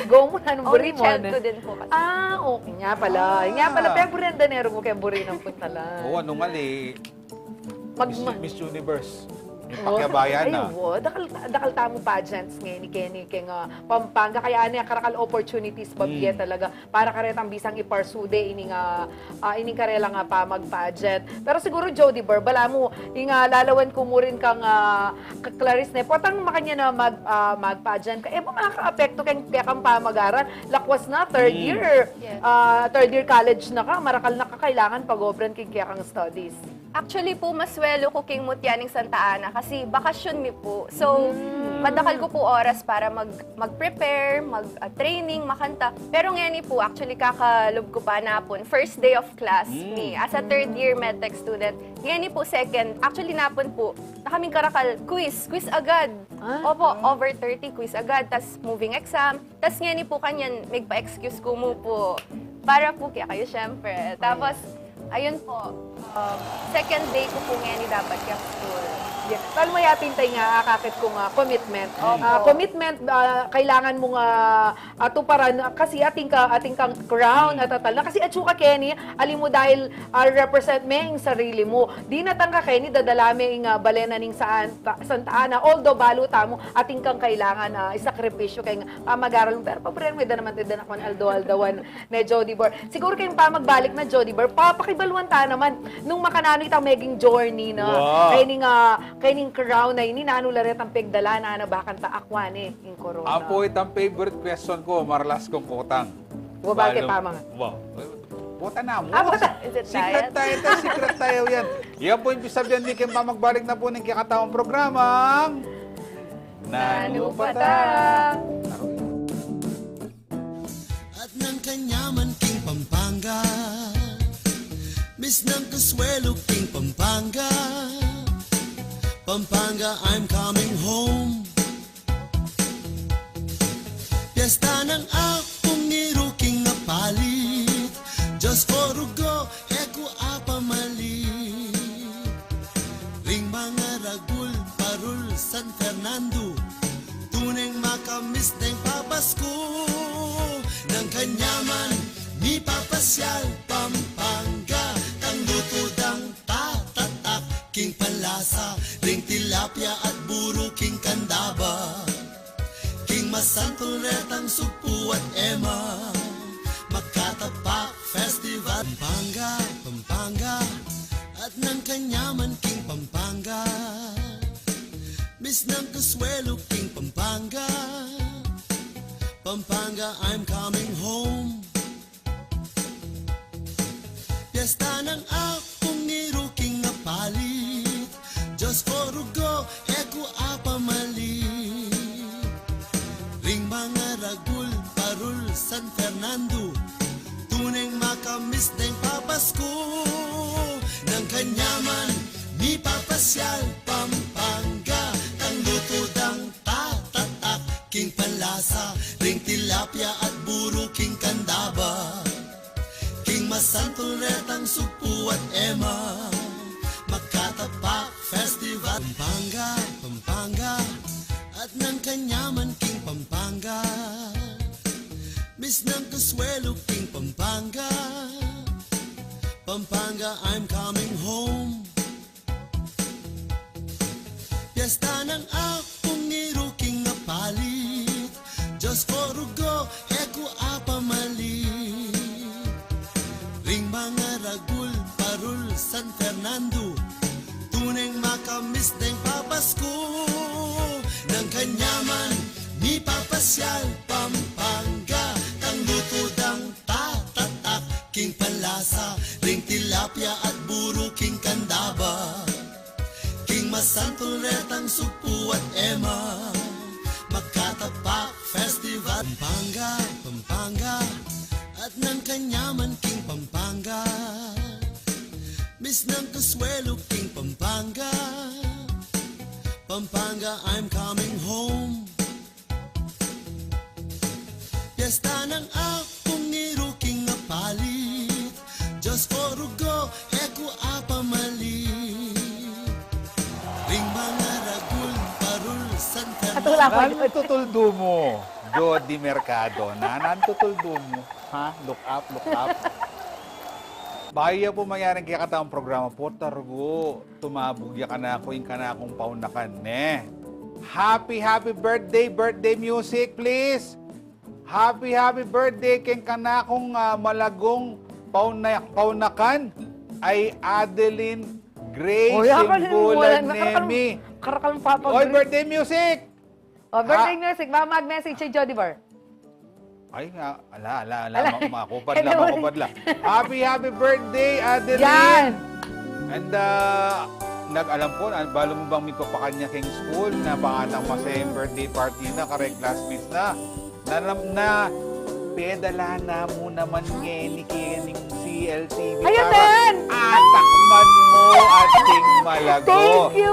Go mo na, nung buri Only mo. child ko din po kasi. Okay nga pala. Nga pala, pero buri ang danero mo kaya buri ng puntalan. Oo, nung ali, Miss Universe. Yung Oh, pakyabayan na. dakal tamo pageants ngayon ni Kenny kay nga Pampanga kaya ani karakal opportunities babiya talaga para karetang bisang iparsude ining karela nga pa mag-pageant. Pero siguro Jody Burr, bala mo lalawan ko mo rin kang Clarice ne potang makanya na mag-pageant ka makaka-apekto kaya kang pamagaran lakwas na third year. Yes. Third year college na ka, marakal na ka kailangan pag-obran kaya kang studies. Actually po, maswelo ko king Mutyaning Santa Ana kasi bakasyon mi po. So, madakal ko po oras para mag-prepare, mag-training, makanta. Pero ngayon po, actually kakalob ko pa napon. First day of class ni as a third year medtech student. Ngayon po, second. Actually napon po, na kaming karakal, quiz agad. Opo, over 30 quiz agad. Tas moving exam. Tas ngayon po kanyan, magpa-excuse ko mo po. Para po kaya kayo syempre. Tapos, ayun po, second day ko po ngayon dapat yung school. Yeah. Talo mo yapintay nga akakit ko nga commitment. Opo. Commitment kailangan mo nga tuparan kasi ating kang crown at atal na kasi atsuka Kenny ali mo dahil represent me ang sarili mo. Di natang ka Kenny dadalami ing balena ning Santa Ana although baluta mo ating kang kailangan isakripisyo kay pamagaral pero pabre mo naman tidan akon aldawan ne Jody Burr. Siguro kayong pamagbalik na Jody Burr papakibaluan ta naman nung makanano itang maging journey na kay ning crown na ini nanularet ang pigdala na bakan ta akwan yung corona. Apo itang favorite question ko, maralas kong kotang. Bakit pa mga? Wow. Kota na mo. Is it Secret diet? secret tayo yan. Yan po yung sabihan ni Kim magbalik na po ng kikatawang programang Nanupatang. At ng kanyaman king Pampanga, Miss ng Kasuelo king Pampanga, Pampanga, I'm coming home. Piyesta ng akong niruking nga palit, Diyos ko rugo, eko apamalit. Ring mga ragul, parul, San Fernando, tuneng makamis ng papasko. Ng kanyaman, mi papasyal, Pampanga, tang lutudang tatatak, king palasa, ring tilapia at buro, king kandaba, king masantol retang supu at ema, Makatapak Festival. Pampanga, at ng kanyaman, king Pampanga, Miss ng Kasuelo, king Pampanga, Pampanga, I'm coming home. Piyesta ng akong niruking nga palit, Diyos ko rugo, eko apamalit. Ring mga ragul, parul, San Fernando, tuneng makamis ng papasko. Ng kanyaman, mi papasyal, Pampanga, tang lutudang tatatak, king palasa, ring tilapia at buro, king kandaba, king masantol retang supu at ema, Makatapak Festival. Pampanga, at ng kanyaman, king Pampanga, Miss ng Kasuelo, king Pampanga, Pampanga, I'm coming home. Piyesta ng akong niruking nga palit, Diyos ko rugo, eko apamalit. Ring mga ragul, parul, San Fernando, tuneng makamis deng papasko. Nang kanyaman, ni papasyal, Pampanga, tang lutudang tatatak, king palasa, ring tilapia at buro, king kandaba. King masantol retang supu at ema, Makatapak Festival. Pampanga, Pampanga, at ng kanyaman, king Pampanga. Miss ng Consuelo, king Pampanga. Pampanga, I'm coming home. Piyesta ng akong niruking nga palit, Diyos ko rugo, eko apamalit. Ring mga ragul, parul, San Fernando. Nan tutuldo mo, Jody Mercado. Nan tutuldo mo. Ha? Look up, look up. Bahaya po mayroong kikataong programa po, Targo. Tumabugya ka na ako, yung ka na akong paunakan, ne. Happy birthday, birthday music, please. Happy birthday, king ka na akong malagong paunakan ay Adeline Grace Simbulan Nemi. Karakal papa. Oy, birthday music! Oh, birthday music. Mag-message si Jody Bar. Ay nga, makupad lang. Happy birthday, Adeline! Yan! And, nag-alam po, balo mo bang may papakanya king school na pangatang masayang birthday party na, kare classmates na pedala na mo naman ngayon ni CLTV. Ayun din! Atakman mo ating malago. Thank you!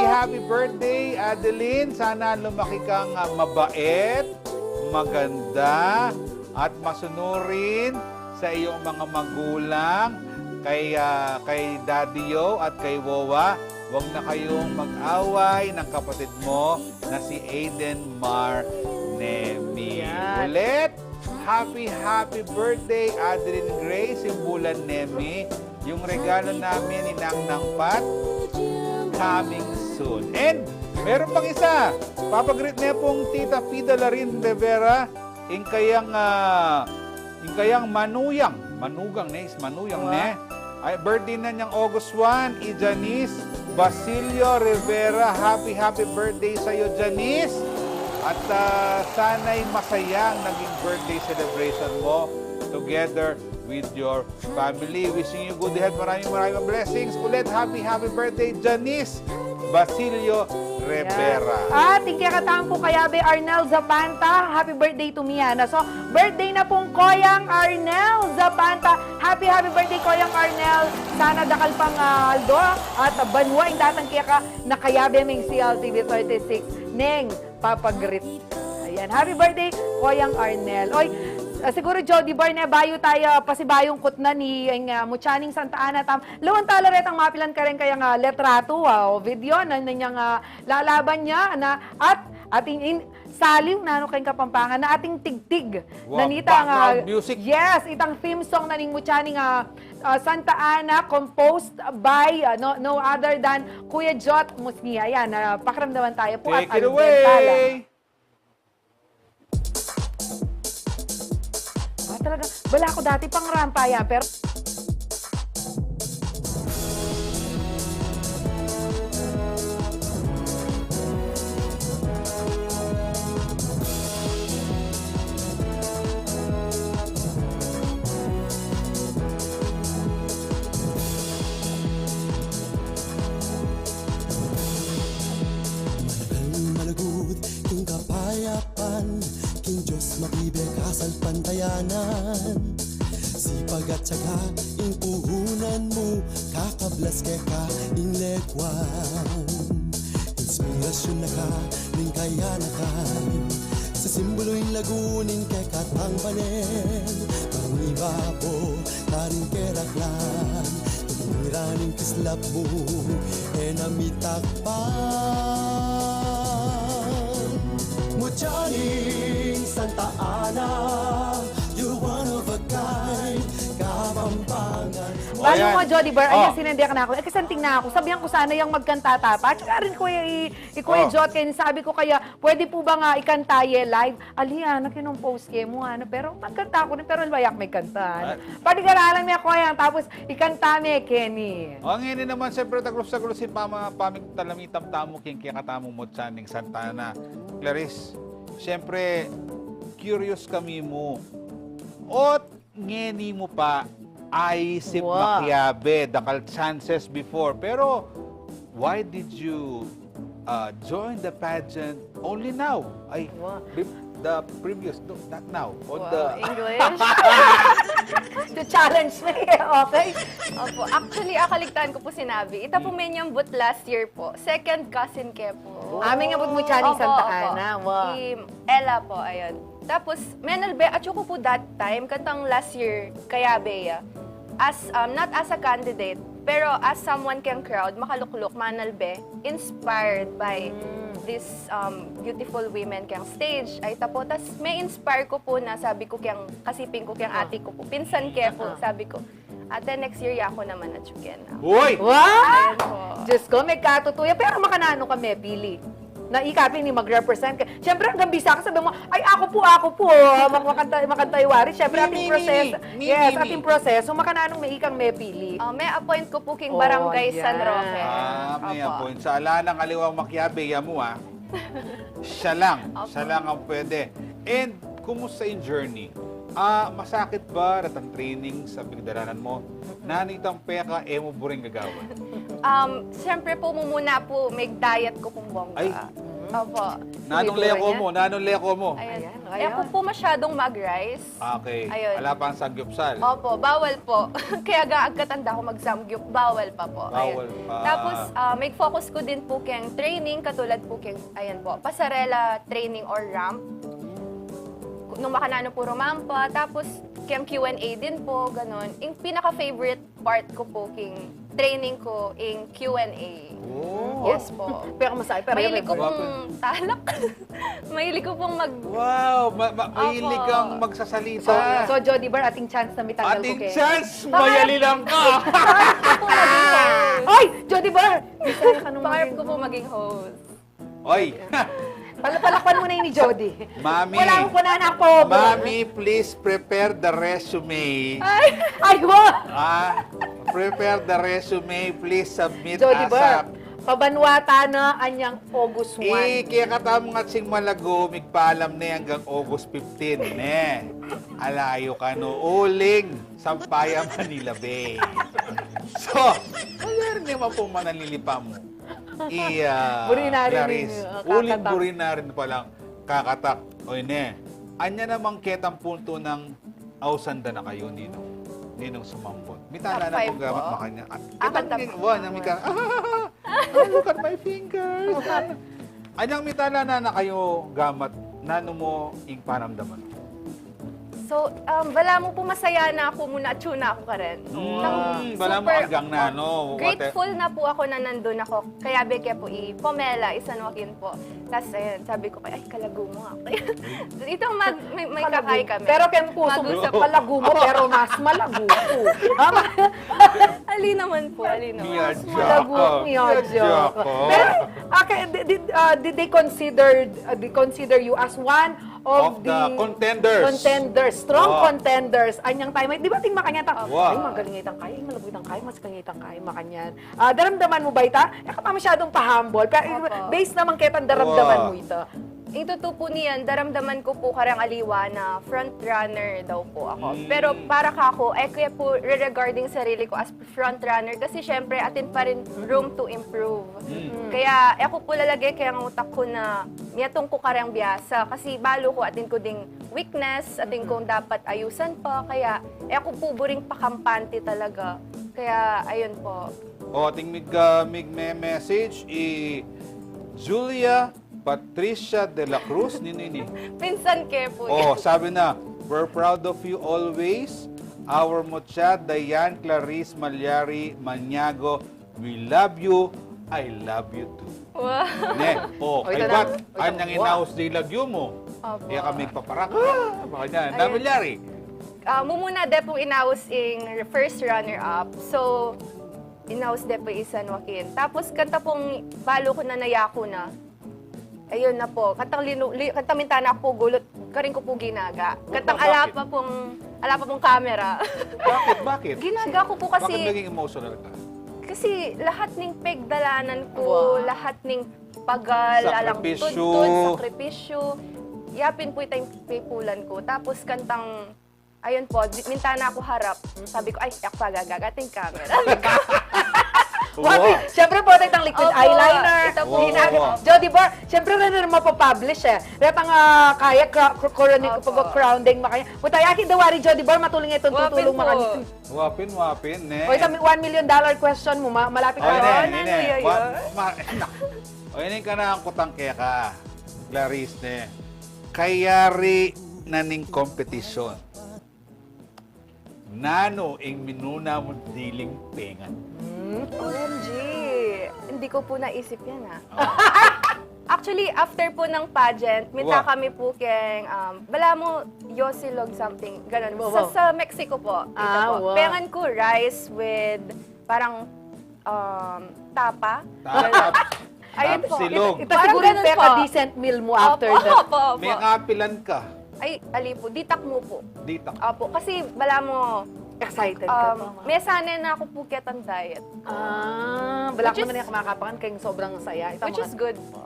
Happy birthday, Adeline. Sana lumaki kang mabait, maganda, at masunurin sa iyong mga magulang, kay Daddy Yo at kay Wowa. Huwag na kayong mag-away ng kapatid mo na si Aiden Mar Nemi. Yan. Ulit, happy birthday, Adeline Grace Simbulan Nemi. Yung regalo namin ni Nang Pat, coming soon. And meron pang isa, papagreet niya pong Tita Pida Larin Rivera, yung kayang manugang ne. Ay, birthday na niyang August 1, Janice Basilio Rivera. Happy birthday sa iyo, Janice. At sana'y masayang naging birthday celebration mo together with your family. Wishing you good health. Maraming blessings. Ulit, happy birthday, Janice Basilio Rivera. At ikikataon po kay Abe Arnel Zapanta. Happy birthday to Miana. So, birthday na pong Koyang Arnel Zapanta. Happy birthday, Koyang Arnel. Sana dakal pang Aldo at banwa yung datang kaya ka na kayabe ming CLTV 36. Neng papagrit. Ayan. Happy birthday, Koyang Arnel. Oy, siguro Jody Bar na bayo tayo pasibayong kutna ni Muchaning Santa Ana tam. Lawan talaret ang mapilan ka rin kayang letrato o video na niyang lalaban niya na at ating saliw na ano kayong Kapampangan na ating tigtig. Wow, Nanita background music. Yes, itang theme song na ning Muchaning Santa Ana composed by no other than Kuya Jot Musnia. Yan, pakiramdaman tayo po Take at it Albentala. away! Talaga, wala ako dati pang rampa yan, pero Malagut, king kapayapan, king Diyos makibig asal pantayanan. Sipag at saka, ing puhunan mo, kakablas kay ka, ing lekwan. Inspirasyon na ka, ning kayanakan, sa simbolo ing lagunin kay katang panen. Pangibapo, taring keraklan, tumiraning kislap mo, enamitakpan. Muchaning Santa Ana, you're one of a kind, Kapampangan. Balo Ayan. mo, Jody Bar, ayan, Oh. sinendihan na ako. Kasanting na ako. Sabihan ko sana yung magkanta pa. Tsaka rin, Kuya Oh. Jot, kaya sabi ko kaya, pwede po ba nga ikantaye live? Aliya, nakinumpose kayo mo, pero magkanta ko rin, pero layak may kanta. Pwede ka na alam niya ko yan, tapos ikanta me, Kenny. Ang ini naman, siyempre, taglos-taglos si paming talamitam tamo, king kikatamo mo Channing Santana. Clarice, siyempre, curious kami mo. Ot, ngeni mo pa, aisip Wow. makiabe, dakal chances before. Pero, why did you join the pageant only now? Ay, Wow. the previous, no, not now. On Wow, the, English. To challenge me, okay? Opo. Actually, akaligtaan ko po sinabi. Ita po menyambut last year po. Second cousin ke po. Aming abot mo, Channing Opo, Santa opo. Ana. Wow. Si Ella po, ayun. Tapos, menalbe, at ko po that time, kantang last year, kaya Bea, as, not as a candidate, pero as someone kang crowd, makalukluk, manalbe, inspired by this beautiful women kang stage. Ay tapo, tas may inspire ko po na sabi ko kang kasiping ko kang ate ko po. Pinsan ke po, sabi ko, ate next year ya ako naman at chuken na. Uy! Wow! Ayun po. Diyos ko, may katutuya. Pero makanano kami, Pili. Na ikapin ni mag-represent ka. Siyempre, hanggang bisa ka, sabi mo, ay, ako po, makantay wari. Siyempre, ating proseso. Yes, ating proseso. Makananong may ikang may pili. May appoint ko po king Oh, Barangay yan. San Roque. May Opo. appoint. Sa ala ng kaliwang makiabe, mo siya lang. Siya lang ang pwede. And, kumusta yung journey? Masakit ba at ang training sa bigdalanan mo? Nanitang peka, mo buring gagawan. Siyempre po muna po, may diet ko pong bongga. Ay. Opo. Nanong Sumigura leko niya? mo? Nanong leko mo? Ayun. Ayan, Eh, ako po masyadong mag-rice. Okay. Ayun. Wala pa ang sagyupsal. Opo, bawal po. Kaya agkatanda ko mag-samgyup, bawal pa po. Bawal Ayun. pa. Tapos, may focus ko din po keng training, katulad po keng, ayan po, pasarela training or ramp. Nung makanano po rumampa, tapos keng Q&A din po, ganun. Yung pinaka-favorite part ko po king training ko, yung Q&A. Oh. Yes po. Pero masakit. Pero Mahilig ko yung pong talak. Mahilig ko pong mag... Wow! Mahilig Opo. kang So, magsasalita. so, Jody Bar, ating chance na mitanggal ko Ating kay... chance! Mayali lang ka! Ay! Jody Bar! Bisaya ka nung Pangarap ko po maging host. Oy! Palakpan mo na yun ni Jody. Mami! Wala akong kunan ako. Mami, please prepare the resume. Ay, wow! Prepare the resume. Please submit Jody Bar, ASAP. pabanwata na anyang August 1. Kaya katamo nga sing malago, migpaalam na hanggang August 15. Alayo ka no. Uling, Sampaya, Manila Bay. So, wala rin naman po manalilipa mo. Buri na rin Clarice, yung, uling kakatak. buri na rin palang kakatak. O ne, anya namang ketang punto ng ausanda na kayo, Ninong sumampot. Mitala na Top po 5 gamat po. makanya. Top Look at my fingers. Anyang mitala na kayo gamat, nano mo ing paramdaman? So, wala mo po masaya na ako muna, tuna ako ka rin. Wala mo hanggang na, no? Grateful na po ako na nandun ako. Kaya beke po Pomela, San Joaquin po. Tapos, ayun, sabi ko, ay, kalago mo ako. Ito, may kakay kami. Pero kaya puso mo, Mag-usap. palago mo, pero mas malago ko. Ali naman po, ali naman. Miyadya Malago, ka. miyadya ka. ka. Pero, okay, did they consider you as one Of the contenders. Strong Oh. contenders. Anyang time. Di ba ting makanya ta? Wow. Ay, magaling itang kaya, malago itang kaya, mas kanya itang kaya, makanyan. Daramdaman mo ba ita? Eka pa masyadong pa-humble. Pero Opo. based naman kitang daramdaman Wow. mo ita. Ito to po niyan, daramdaman ko po karang aliwa na front runner daw po ako. Pero para kako, kaya po regarding sarili ko as front runner kasi syempre atin pa rin room to improve. Kaya ako po lalagay kaya ang utak ko na niyatong ko karang biyasa kasi balo ko atin ko ding weakness, atin kong dapat ayusan pa. Kaya ako po buring pakampante talaga. Kaya ayun po. O, ating message Julia Patricia de la Cruz, nini. Pinsan ke po. Oh, sabi na, we're proud of you always. Our Mocha, Dayan, Clarice, Malyari, Maniago, we love you. I love you too. Wow. Ne, Oy, kay tanang- Bat, oy, anyang wow. inaus di lagyo mo. Opo. Kaya kami paparak. Baka niya, na Malyari. mumuna de po inaus ing first runner-up. So, inaus de po San Joaquin. Tapos kanta pong balo ko na nayako na. Ayun na po. Kantang mintana po gulot, karing ko po ginaga. Kantang Bakit? ala pa pong camera. Bakit? Ginaga ko po Bakit kasi, naging emotional ka? kasi lahat ng pegdalanan ko, lahat ng pagal, alang Sakripisyo. tudtod, sakripisyo. Yapin po itong pipulan ko. Tapos kantang, ayun po, mintana ako harap. Sabi ko, ay, ako pagagagating camera. Wow. Siyempre po, itang liquid Opo. eyeliner. Ito po. Wow. Jody Bar, siyempre rin na mapapublish eh. Retang kaya crowning makaya. Putay, akin dawari Jody Bar, matulong itong Wapin tutulong po. makanin. Wapin, ne. O itang $1 million question mo, malapit O, ka ron. ine. O, ine ka na ang kutang kaya ka. Clarice, ne. Kayari na ning kompetisyon. Nano ing minuna mo diling pengan. OMG! Hindi ko po naisip yan, Actually, after po ng pageant, minta Wow. kami po keng, bala mo, yosilog something, ganun. Wow. Sa Mexico po. Dito po. Wow. Pengan ko rice with parang tapa. Tap, Ayun po. silog. Ito Parang siguro yung ganun peka po. decent meal mo after Opo, that. opo, opo. May kapilan ka. Ay, ali po. Ditak mo po. Dita. Opo. Kasi bala mo, Excited ka pa. may sana na ako Phuket ang diet. Balak Which mo na is- yung kumakapangan kayong sobrang saya. Ito Which is good po.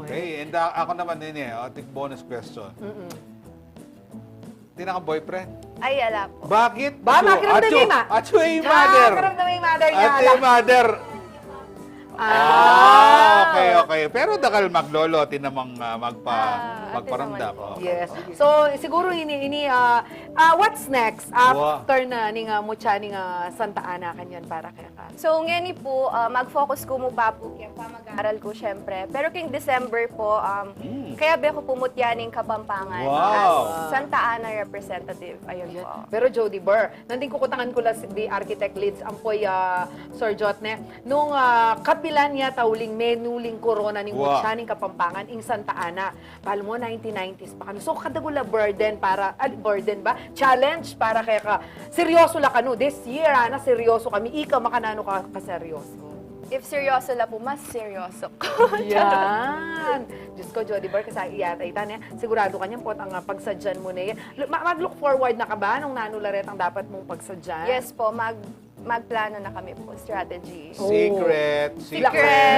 Okay. And ako naman din ating bonus question. Tinaka-boyfriend? Ay, ala po. Bakit? Ba, makiramdam yung ma. Acho yung mother. Karamdam yung mother niya. Ate mother. Okay. Pero dakal maglolo, tinamang magparamdam. naman po. Yes. So, siguro what's next after na ning mutya ning Santa Ana kanyan para kaya ka? So, ngani po, mag-focus ko mo pa po kaya pa mag-aral ko syempre. Pero king December po, kaya be ko pumutyaning Kapampangan Wow. as Santa Ana representative. Ayun po. Pero Jody Burr, nanding kukutangan ko lang the architect leads ampoy Sir Jotne nung kapilan niya tauling menuling corona ning Wow. mutya ning Kapampangan ing Santa Ana. Palo mo 1990s pa kano. So kadagula burden para burden ba? Challenge para kaya ka seryoso la kano this year na seryoso kami ikaw makanano ka seryoso. If seryoso la po, mas seryoso ko. Yan. Diyos ko, Jody Bar, kasi iyata niya. Sigurado ka niyan po ang pagsadyan mo na yan. Mag-look forward na ka ba nung nanularet ang dapat mong pagsadyan? Yes po, magplano na kami po, strategy. Secret.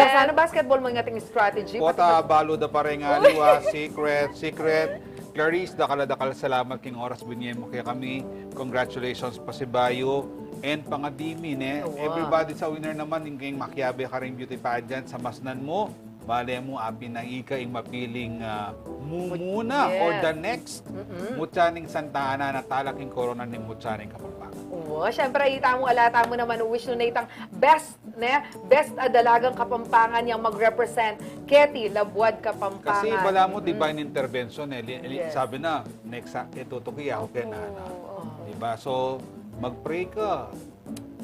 Sana basketball mo yung ating strategy. Pota, balo da pa rin aliwa. Secret. Clarice, dakal salamat king oras binigyan mo kaya kami. Congratulations pa si Bayo. And pangadimin everybody sa winner naman yung makiabe ka rin beauty pageant sa masnan mo. Bale mo, apin na ika yung mapiling mumuna Yes. or the next mutyaning Santa Ana na talaking corona ng mutyaning Kapampangan. Oo, syempre ita mo alata mo naman wish no na itang best dalagang Kapampangan yang mag-represent Ketty Labuad Kapampangan. Kasi bala mo divine intervention Yes. sabi na next itutuki ako kay na. Diba? So mag-pray ka.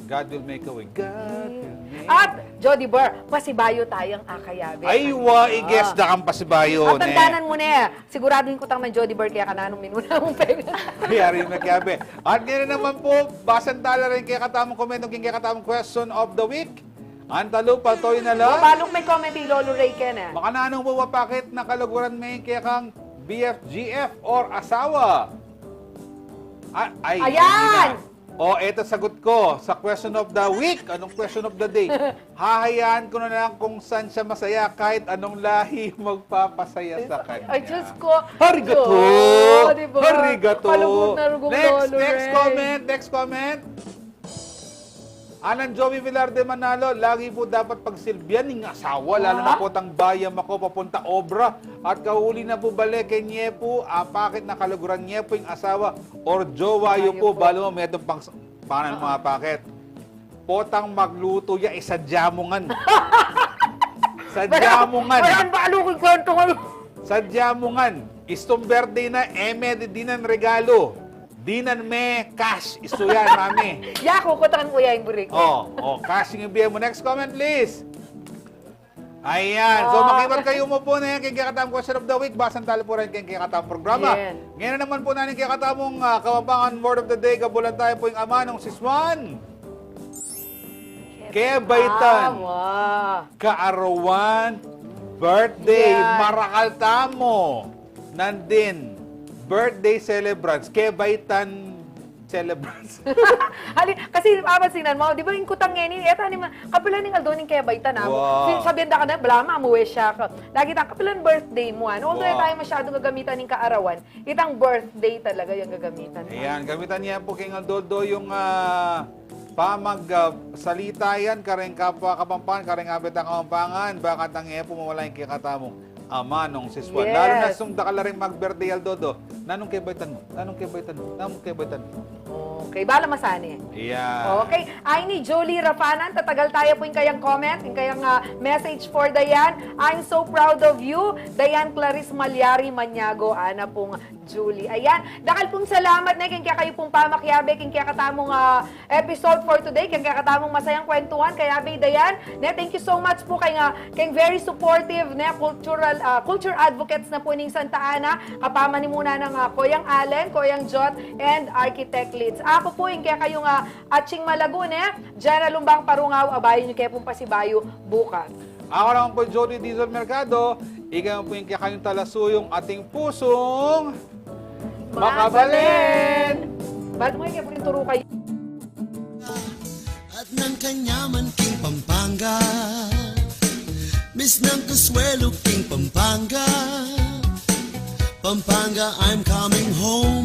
God will make a way. God will make At Jody Burr, pasibayo tayong akayabe. Ay, i-guess na kang pasibayo. At tandanan mo na siguraduhin ko tang na Jody Burr kaya kananong minuna mong pega. Yari magkabe. At ngayon naman po, basan tala rin kaya katamang komento, kaya katamang question of the week. Antalo, patoy na lang. Balong may comment ni Lolo Ray Ken eh. Baka nanong mawapakit na kaluguran may kaya kang BFGF or asawa. Ayan! O, eto sagot ko sa question of the week. Anong question of the day? Hahayaan ko na lang kung saan siya masaya kahit anong lahi magpapasaya sa kanya. Ay, Diyos ko. Harigato! Oo, diba? Harigato! Palugod na rugong Lolo Ray. Next comment. Alan Joey Villarde Manalo, lagi po dapat pagsilbihan ng asawa, lalo na po tang bayam ako papunta obra at kahuli na po balik kay Nyepo, apakit na kaluguran Nyepo yung asawa or jowa yung po, balo mo metong pangalan mga pakit. Potang magluto ya isa jamungan. Sa jamungan. Walang ba alukong kwento ko? Sa jamungan. Istong birthday na, eme di dinan regalo. Dinan me cash. Isto yan, mami. Yako, kutangan ko yung burik. Oh, cash yung ibiyan mo. Next comment, please. Ayan. So, makibat kayo mo po na yan kay Kakatamang Question of the Week. Basan talo po rin kay Kakatamang programa. Yan. Ngayon na naman po natin kay Kakatamang Kapampangan Word of the Day. Kabulan tayo po yung ama ng siswan. Kebaitan. Kaarawan. Birthday. Yan. Marakal tamo. Nandin. Birthday celebrants. Kebaitan celebrants. Kasi papansinan mo, di ba yung kutang ngayon, eto, kapilan ng aldoning kaya baita na. Wow. Sabihan da ka na, blama, amuwi siya ka. Lagi ta, kapilan birthday mo, ano? Although Wow. tayo masyadong gagamitan ng kaarawan, itang birthday talaga yung gagamitan. Ayan, gamitan niya po kay Aldodo yung salita yan, kareng kapwa kapampangan, kareng abet ang kapampangan, baka tangiya po mawala yung kikatamong ama nung siswan. Yes. Lalo na sung dakala rin mag-birthday Aldodo, nanong kebaitan mo, nanong kebaitan mo, nanong kebaitan mo. Okay, bala masani. Ayan. Okay, ay ni Jolie Rafanan, tatagal tayo po yung kayang comment, yung kayang message for Dayan. I'm so proud of you, Dayan Clarice Malyari Manyago, ana pong Julie. Ayan, dakal pong salamat na kaya kayo pong pamakyabe, kaya katamong episode for today, kaya katamong masayang kwentuhan, kaya bay Dayan. Thank you so much po kay very supportive na culture advocates na po ning Santa Ana, kapama ni muna ng Koyang Allen, Koyang Jot, and Architect Leads. Ako po yung kaya kayong Atching Malagune, General Lumbang Parungaw, abayin nyo kaya pong pasibayo bukas. Ako naman po, Jody Dizon Mercado, ikaw po yung kaya kayong talasuyong ating pusong makabalin! Ba't mo yung kaya po yung turo kayo? At ng kanyaman king Pampanga, Miss ng Consuelo king Pampanga, Pampanga, I'm coming home.